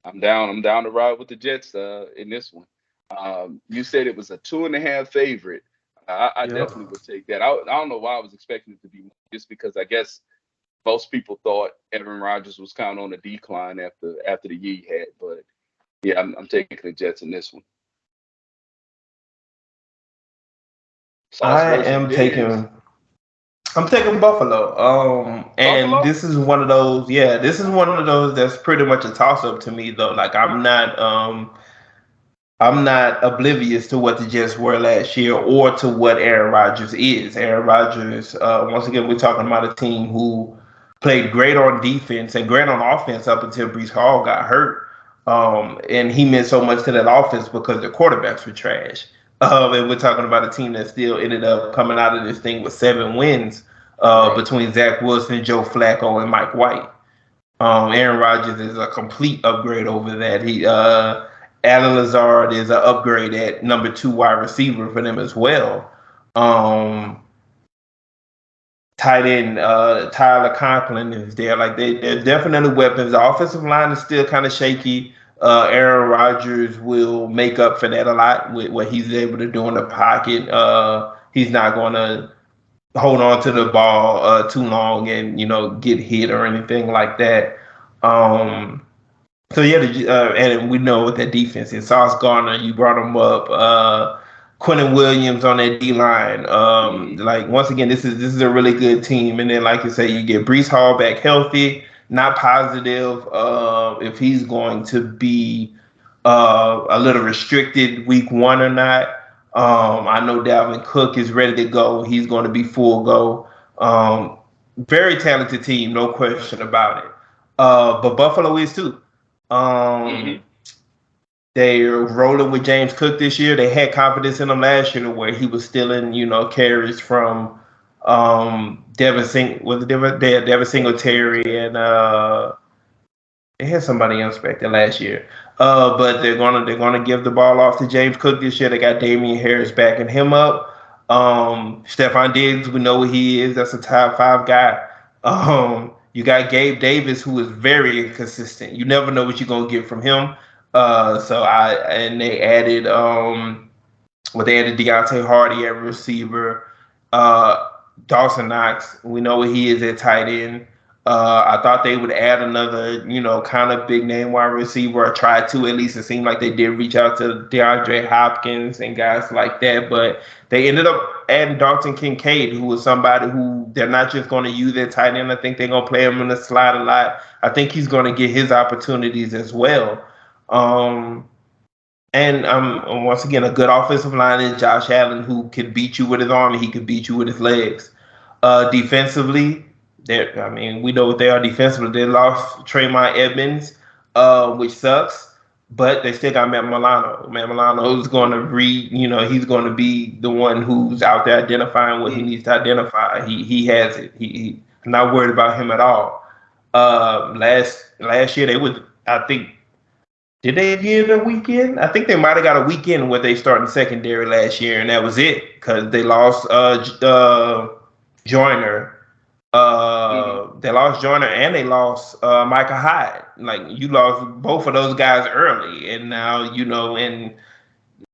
I'm down. I'm down to ride with the Jets in this one. You said it was a 2.5 favorite. I Yep. definitely would take that. I don't know why I was expecting it to be more, just because I guess most people thought Aaron Rodgers was kind of on a decline after the year he had. But yeah, I'm taking the Jets in this one. Sauce I versus am Diz. taking I'm taking Buffalo. And Buffalo? this is one of those, yeah, this is one of those that's pretty much a toss up to me though. Like I'm not oblivious to what the Jets were last year or to what Aaron Rodgers is. Aaron Rodgers, once again, we're talking about a team who played great on defense and great on offense up until Brees Hall got hurt. And he meant so much to that offense because the quarterbacks were trash. And we're talking about a team that still ended up coming out of this thing with 7 wins Right. between Zach Wilson, Joe Flacco, and Mike White. Aaron Rodgers is a complete upgrade over that. Alan Lazard is an upgrade at number 2 wide receiver for them as well. Tight end Tyler Conklin is there. Like they're definitely weapons. The offensive line is still kind of shaky. Aaron Rodgers will make up for that a lot with what he's able to do in the pocket. He's not going to hold on to the ball too long and get hit or anything like that. So yeah, and we know what that defense is. Sauce Gardner, you brought him up. Quentin Williams on that D line. Like once again, this is a really good team. And then, like you say, you get Brees Hall back healthy. Not positive if he's going to be a little restricted week one or not. I know Dalvin Cook is ready to go. He's going to be full go. Very talented team, no question about it. But Buffalo is too. Um, they're rolling with James Cook this year. They had confidence in him last year where he was stealing, carries from Devin Singletary and they had somebody else back there last year. But they're gonna give the ball off to James Cook this year. They got Damian Harris backing him up. Stephon Diggs, we know what he is. That's a top 5 guy. You got Gabe Davis, who is very inconsistent. You never know what you're gonna get from him. And they added they added Deontay Hardy at receiver. Dawson Knox, we know what he is at tight end. I thought they would add another, kind of big name wide receiver, or try to at least. It seemed like they did reach out to DeAndre Hopkins and guys like that, but they ended up adding Dalton Kincaid, who was somebody who they're not just going to use at tight end. I think they're going to play him in the slot a lot. I think he's going to get his opportunities as well. And once again, a good offensive line is Josh Allen, who can beat you with his arm and he can beat you with his legs. Defensively, we know what they are defensively. They lost Tremont Edmonds, which sucks, but they still got Matt Milano. Matt Milano is going to he's going to be the one who's out there identifying what he needs to identify. He has it. He not worried about him at all. Last year they would, I think. Did they get a weekend? I think they might have got a weekend where they started secondary last year, and that was it because they lost Joyner. They lost Joyner and they lost Micah Hyde. Like you lost both of those guys early, and now and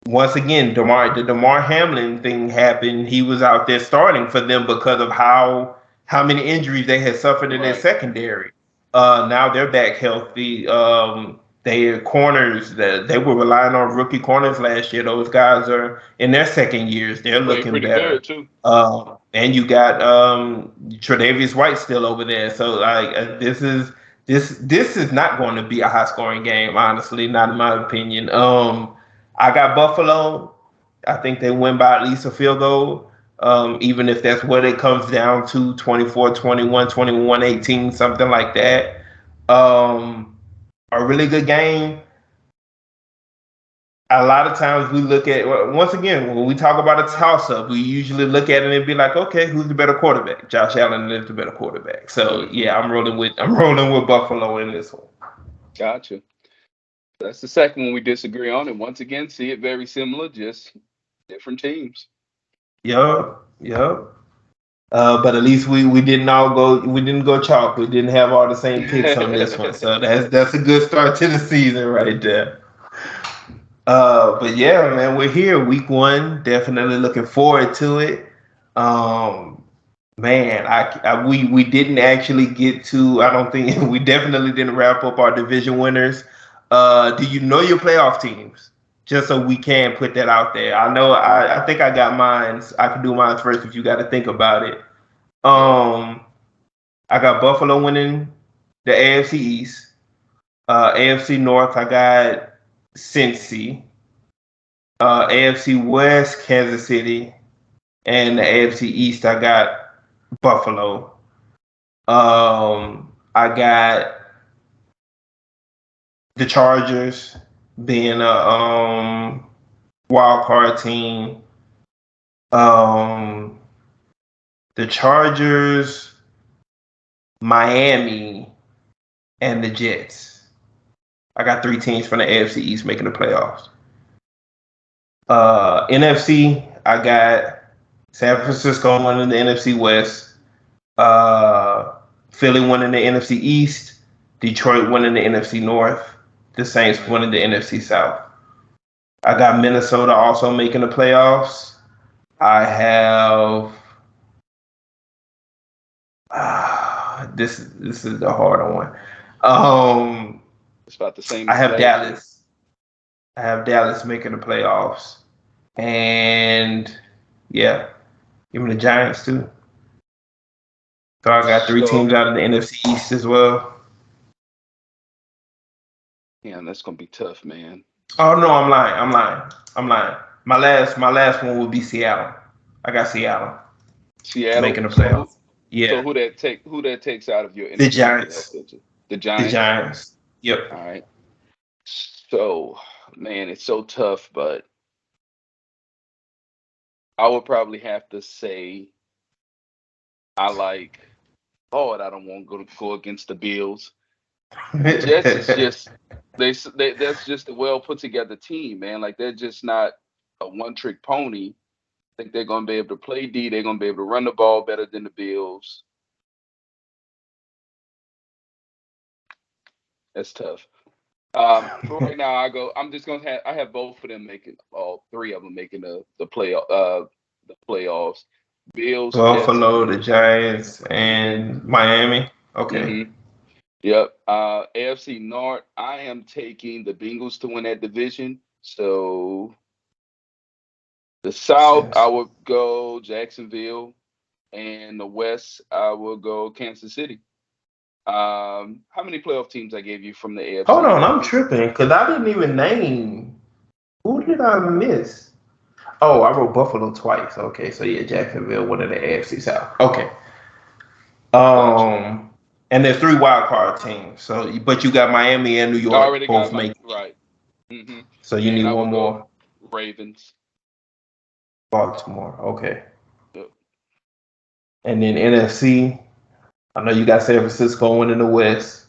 once again, the Damar Hamlin thing happened. He was out there starting for them because of how many injuries they had suffered in their secondary. Now they're back healthy. Their corners that they were relying on rookie corners last year. Those guys are in their second years. They're looking better too. And you got Tre'Davious White still over there. So like this is not going to be a high scoring game. Honestly, not in my opinion. I got Buffalo. I think they win by at least a field goal. Even if that's what it comes down to, 24-21, 21-18, something like that. A really good game. A lot of times we look at, once again, when we talk about a toss-up, we usually look at it and be like, okay, who's the better quarterback? Josh Allen is the better quarterback. So yeah, I'm rolling with Buffalo in this one. Gotcha. That's the second one we disagree on, and once again, see it very similar, just different teams. Yep. But at least we didn't go chalk. We didn't have all the same picks on this one. So that's a good start to the season right there. But yeah, man, we're here week 1. Definitely looking forward to it. Man, we didn't actually get to, I don't think we definitely didn't wrap up our division winners. Do you know your playoff teams? Just so we can put that out there. I know I think I got mine. I can do mine first if you got to think about it. I got Buffalo winning the AFC East. AFC North, I got Cincy. AFC West, Kansas City. And the AFC East, I got Buffalo. I got the Chargers being a wild card team. The Chargers, Miami, and the Jets. I got 3 teams from the AFC East making the playoffs. NFC, I got San Francisco winning the NFC West. Philly winning the NFC East. Detroit winning the NFC North. The Saints winning the NFC South. I got Minnesota also making the playoffs. I have this is the harder one. It's about the same I as have last year. Dallas. I have Dallas making the playoffs. And yeah, give me the Giants too. So I got 3 teams out of the NFC East as well. Yeah, that's gonna be tough, man. Oh no, I'm lying. My last one would be Seattle. I got Seattle Seattle. making the playoffs. So Yeah. who that takes out of your The NFC playoff Giants. picture? The The Giants. Giants. Yep. All right. So, man, it's so tough, but I would probably have to say I like. Lord, I don't want to go against the Bills. The Jets is just that's just a well put together team, man. Like they're just not a one trick pony. I think they're gonna be able to play D. They're gonna be able to run the ball better than the Bills. That's tough. For right now, I'm just gonna have. I have both of them making all 3 of them making the playoffs. Bills, Jets, Buffalo, and the Giants, hmm and Miami. Okay. hmm Yep. AFC North. I am taking the Bengals to win that division. So the South, I Since would go Jacksonville, and the West, I will go Kansas City. How many playoff teams I gave you from the hold AFC? on, I'm tripping because I didn't even name. Who did I miss? Oh, I wrote Buffalo twice. Okay, so yeah, Jacksonville, one of the AFC South. Okay. Gotcha. And there's 3 wild card teams. So, but you got Miami and New I already York got both my making it. right. hmm So you And need I one will go more. Ravens. Baltimore. Okay. Yep. And then NFC. I know you got San Francisco winning the West.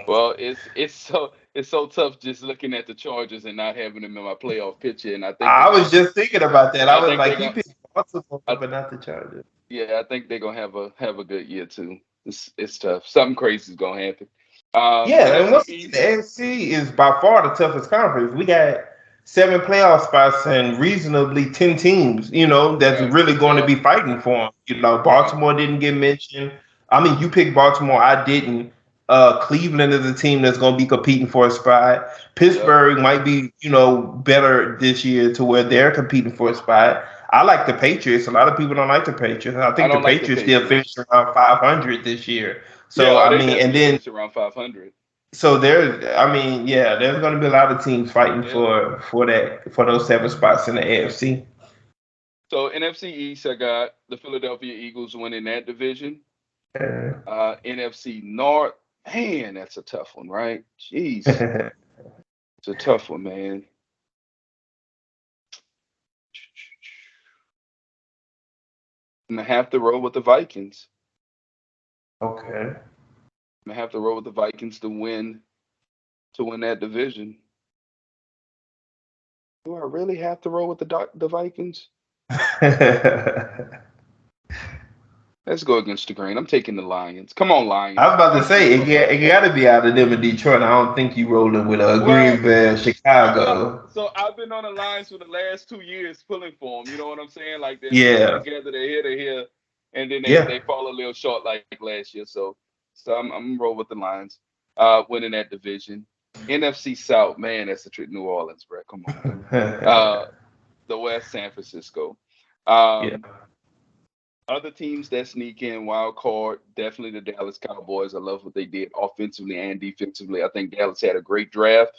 Well, it's so tough just looking at the Chargers and not having them in my playoff picture, and I was just thinking about that. I I was think like, they're he gonna, picked Baltimore, I, but not the Chargers. yeah, I think they're gonna have a good year too. It's tough. Something crazy is gonna happen. Yeah, and NFC once again, the East. AFC is by far the toughest conference. We got 7 playoff spots and reasonably 10 teams, that's Right. really going to Yep. be fighting for them. Right. Baltimore didn't get mentioned. I mean, you picked Baltimore, I didn't. Cleveland is a team that's going to be competing for a spot. Yep. Pittsburgh might be, better this year to where they're competing for a spot. I like the Patriots. A lot of people don't like the Patriots. I I think the don't like the Patriots still Patriots. finished around 500 this year. Yeah. So, Oh, I they mean, and definitely then finished around 500. so there's going to be a lot of teams fighting Yeah. for those 7 spots in the AFC. So NFC East, I got the Philadelphia Eagles winning that division. NFC North, man, that's a tough one, right? Jeez, it's a tough one, man. I'm gonna have to roll with the Vikings. Okay. I'm gonna have to roll with the Vikings to win that division. Do I really have to roll with the Vikings? Let's go against the grain. I'm taking the Lions. Come on, I was Lions. about to Let's say do it. it got to be out of them in Detroit. I don't think you rolling with Well, Green Bay, Chicago. so I've been on the Lions for the last 2 years pulling for them. You know what I'm saying? Like they're coming Yeah, together, they're here, and then yeah. they fall a little short like last year. So I'm gonna roll with the Lions, winning that division. NFC South, man, that's a trick. New Orleans, bro. Come on. The West, San Francisco. Yeah. Other teams that sneak in wild card, definitely the Dallas Cowboys. I love what they did offensively and defensively. I think Dallas had a great draft.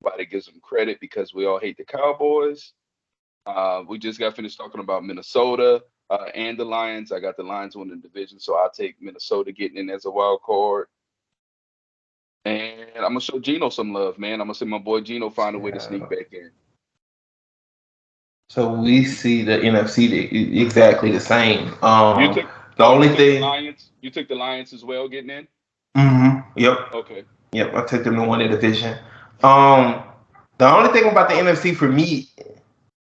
Nobody gives them credit because we all hate the Cowboys. We just got finished talking about Minnesota and the Lions. I got the Lions winning the division, so I'll take Minnesota getting in as a wild card. And I'm gonna show Geno some love, man. I'm gonna see my boy Geno find a way to sneak back in. So we see the NFC exactly the same. You took The only you took the thing. Lions. You took the Lions as well getting in. Yep. Okay. Yep. I took them to win the division. Um, the only thing about the NFC for me.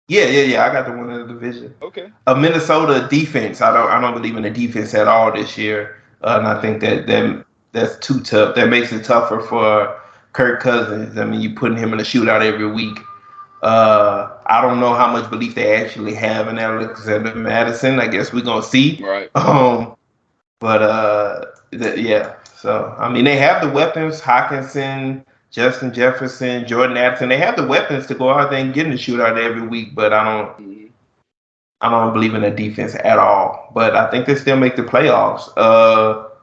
Yeah. I got the one in the division. Okay. A Minnesota defense. I don't believe in the defense at all this year, and I think that's too tough. That makes it tougher for Kirk Cousins. I mean, you putting him in a shootout every week. I don't know how much belief they actually have in Alexander Madison. I guess we're gonna see. Right. But yeah. So I mean, they have the weapons: Hawkinson, Justin Jefferson, Jordan Addison. They have the weapons to go out there and get in the shootout every week, but Mhm. I don't believe in the defense at all. But I think they still make the playoffs.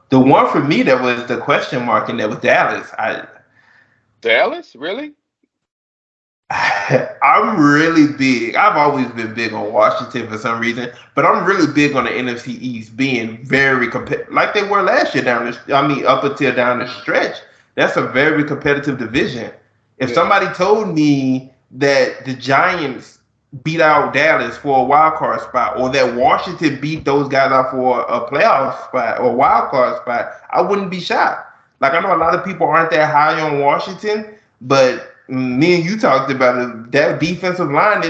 The one for me that was the question mark, and that was Dallas. Dallas, really? I'm really big. I've always been big on Washington for some reason, but I'm really big on the NFC East being very competitive, like they were last year up until down the stretch. That's a very competitive division. If Yeah. somebody told me that the Giants beat out Dallas for a wild card spot, or that Washington beat those guys out for a playoff spot or wild card spot, I wouldn't be shocked. Like I know a lot of people aren't that high on Washington, but me and you talked about it. That defensive line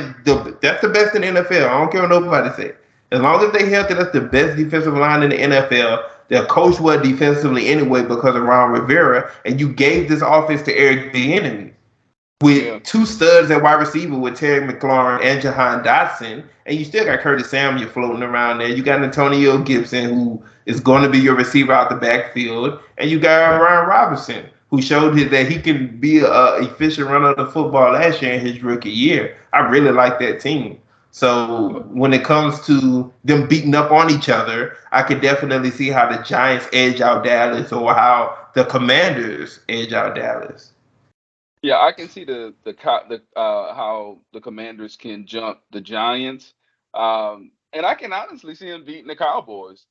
that's the best in the NFL. I don't care what nobody say. As long as they healthy, that's the best defensive line in the NFL. They're coached well defensively anyway because of Ron Rivera, and you gave this offense to Eric Bieniemy Yeah. with two studs at wide receiver with Terry McLaurin and Jahan Dotson, and you still got Curtis Samuel floating around there. You got Antonio Gibson, who is going to be your receiver out the backfield, and you got Ryan Robinson, who showed that he can be an efficient runner of the football last year in his rookie year. I really like that team. So when it comes to them beating up on each other, I could definitely see how the Giants edge out Dallas or how the Commanders edge out Dallas. Yeah, I can see how the Commanders can jump the Giants, and I can honestly see them beating the Cowboys.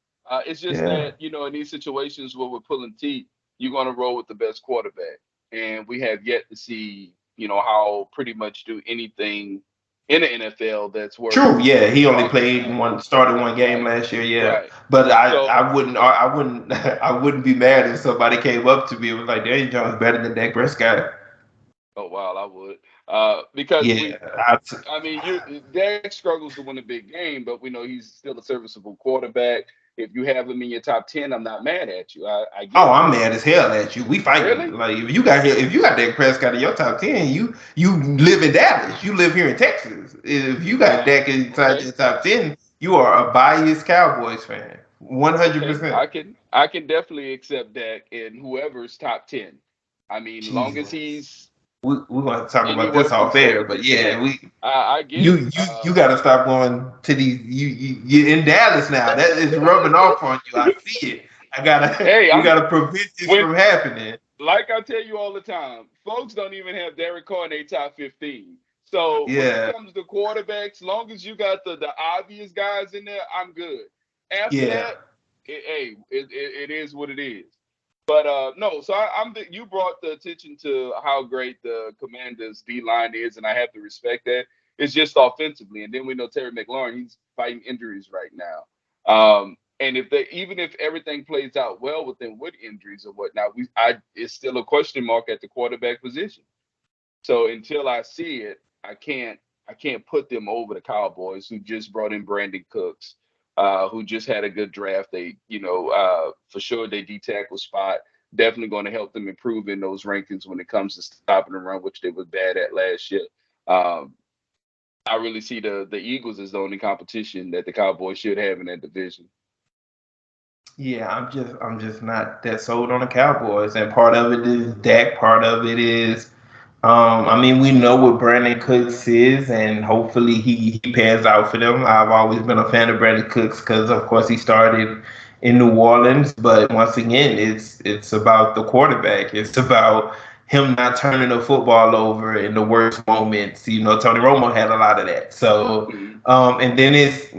It's just Yeah. that in these situations where we're pulling teeth, you're going to roll with the best quarterback, and we have yet to see how pretty much do anything in the NFL that's worth True, yeah, he only talking played about. started one game Right, last year, yeah. right. But So, I wouldn't I wouldn't be mad if somebody came up to me and was like, Daniel Jones better than Dak Prescott. oh wow, I would, because Yeah, I mean, Dak struggles to win a big game, but we know he's still a serviceable quarterback. If you have him in your top 10, I'm not mad at you. I get oh, it. I'm mad as hell at you. We fighting. Really? Like if you got Dak Prescott in your top 10, you live in Dallas. You live here in Texas. If you got Dak inside Okay. your top 10, you are a biased Cowboys fan. Okay. 100%. I can definitely accept Dak in whoever's top 10. I mean, long as Jesus. he's We're gonna talk about anywhere this from off air, but 70%. yeah, I get it. you got to stop going to these. You're in Dallas now. That is rubbing off on you. I see it. Hey, We gotta prevent this when from happening. like I tell you all the time, folks don't even have Derek Carr in their top 15. So when it Yeah, comes to quarterbacks, long as you got the obvious guys in there, I'm good. After yeah, that, it is what it is. But no, so you brought the attention to how great the Commanders D line is, and I have to respect that. It's just offensively, and then we know Terry McLaurin, he's fighting injuries right now. And even if everything plays out well with them with injuries or whatnot, it's still a question mark at the quarterback position. So until I see it, I can't put them over the Cowboys, who just brought in Brandon Cooks, who just had a good draft. They, for sure, their D tackle spot definitely going to help them improve in those rankings when it comes to stopping the run, which they were bad at last year. Um, I really see the Eagles as the only competition that the Cowboys should have in that division. yeah. I'm just not that sold on the Cowboys, and part of it is Dak. Part of it is I mean, we know what Brandon Cooks is, and hopefully he pans out for them. I've always been a fan of Brandon Cooks because, of course, he started in New Orleans. But once again, it's about the quarterback. It's about him not turning the football over in the worst moments. You know, Tony Romo had a lot of that. So, Mhm. and then it's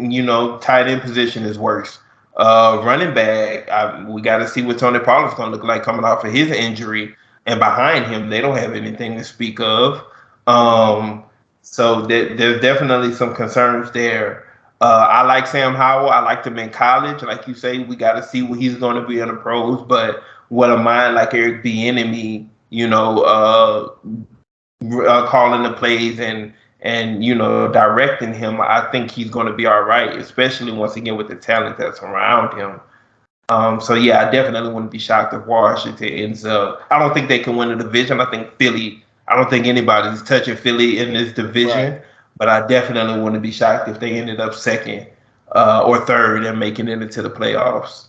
tight end position is worse. Running back, we got to see what Tony Pollard's going to look like coming off of his injury, and behind him, they don't have anything to speak of. Mhm. So there's definitely some concerns there. I like Sam Howell. I liked him in college. Like you say, we got to see what he's going to be in the pros. But what a mind like Eric Bieniemy, calling the plays and directing him, I think he's going to be all right, especially once again with the talent that's around him. So yeah, I definitely wouldn't be shocked if Washington ends up. I don't think they can win the division. I think Philly. I don't think anybody's touching Philly in this Right. division, but I definitely wouldn't be shocked if they ended up second or third and making it into the playoffs.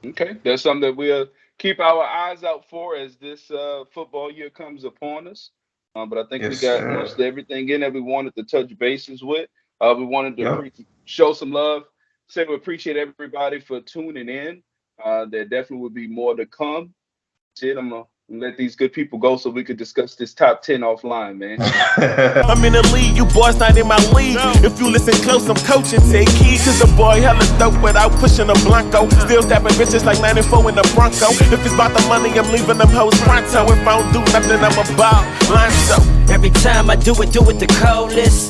Okay. That's something that we'll keep our eyes out for as this football year comes upon us. But I think we Yes, got sir. most of everything in that we wanted to touch bases with. We wanted to Yep. show some love. Say we appreciate everybody for tuning in. There definitely will be more to come. Shit, I'm gonna let these good people go so we could discuss this top 10 offline, man. I'm in the league, you boys not in my league. If you listen close, I'm coaching. Take keys, cause the boy hella dope without pushing a Blanco. Still stabbing bitches like 94 in the Bronco. If it's about the money, I'm leaving them hoes pronto. If I don't do nothing, I'm about line so. Every time I do it the coldest.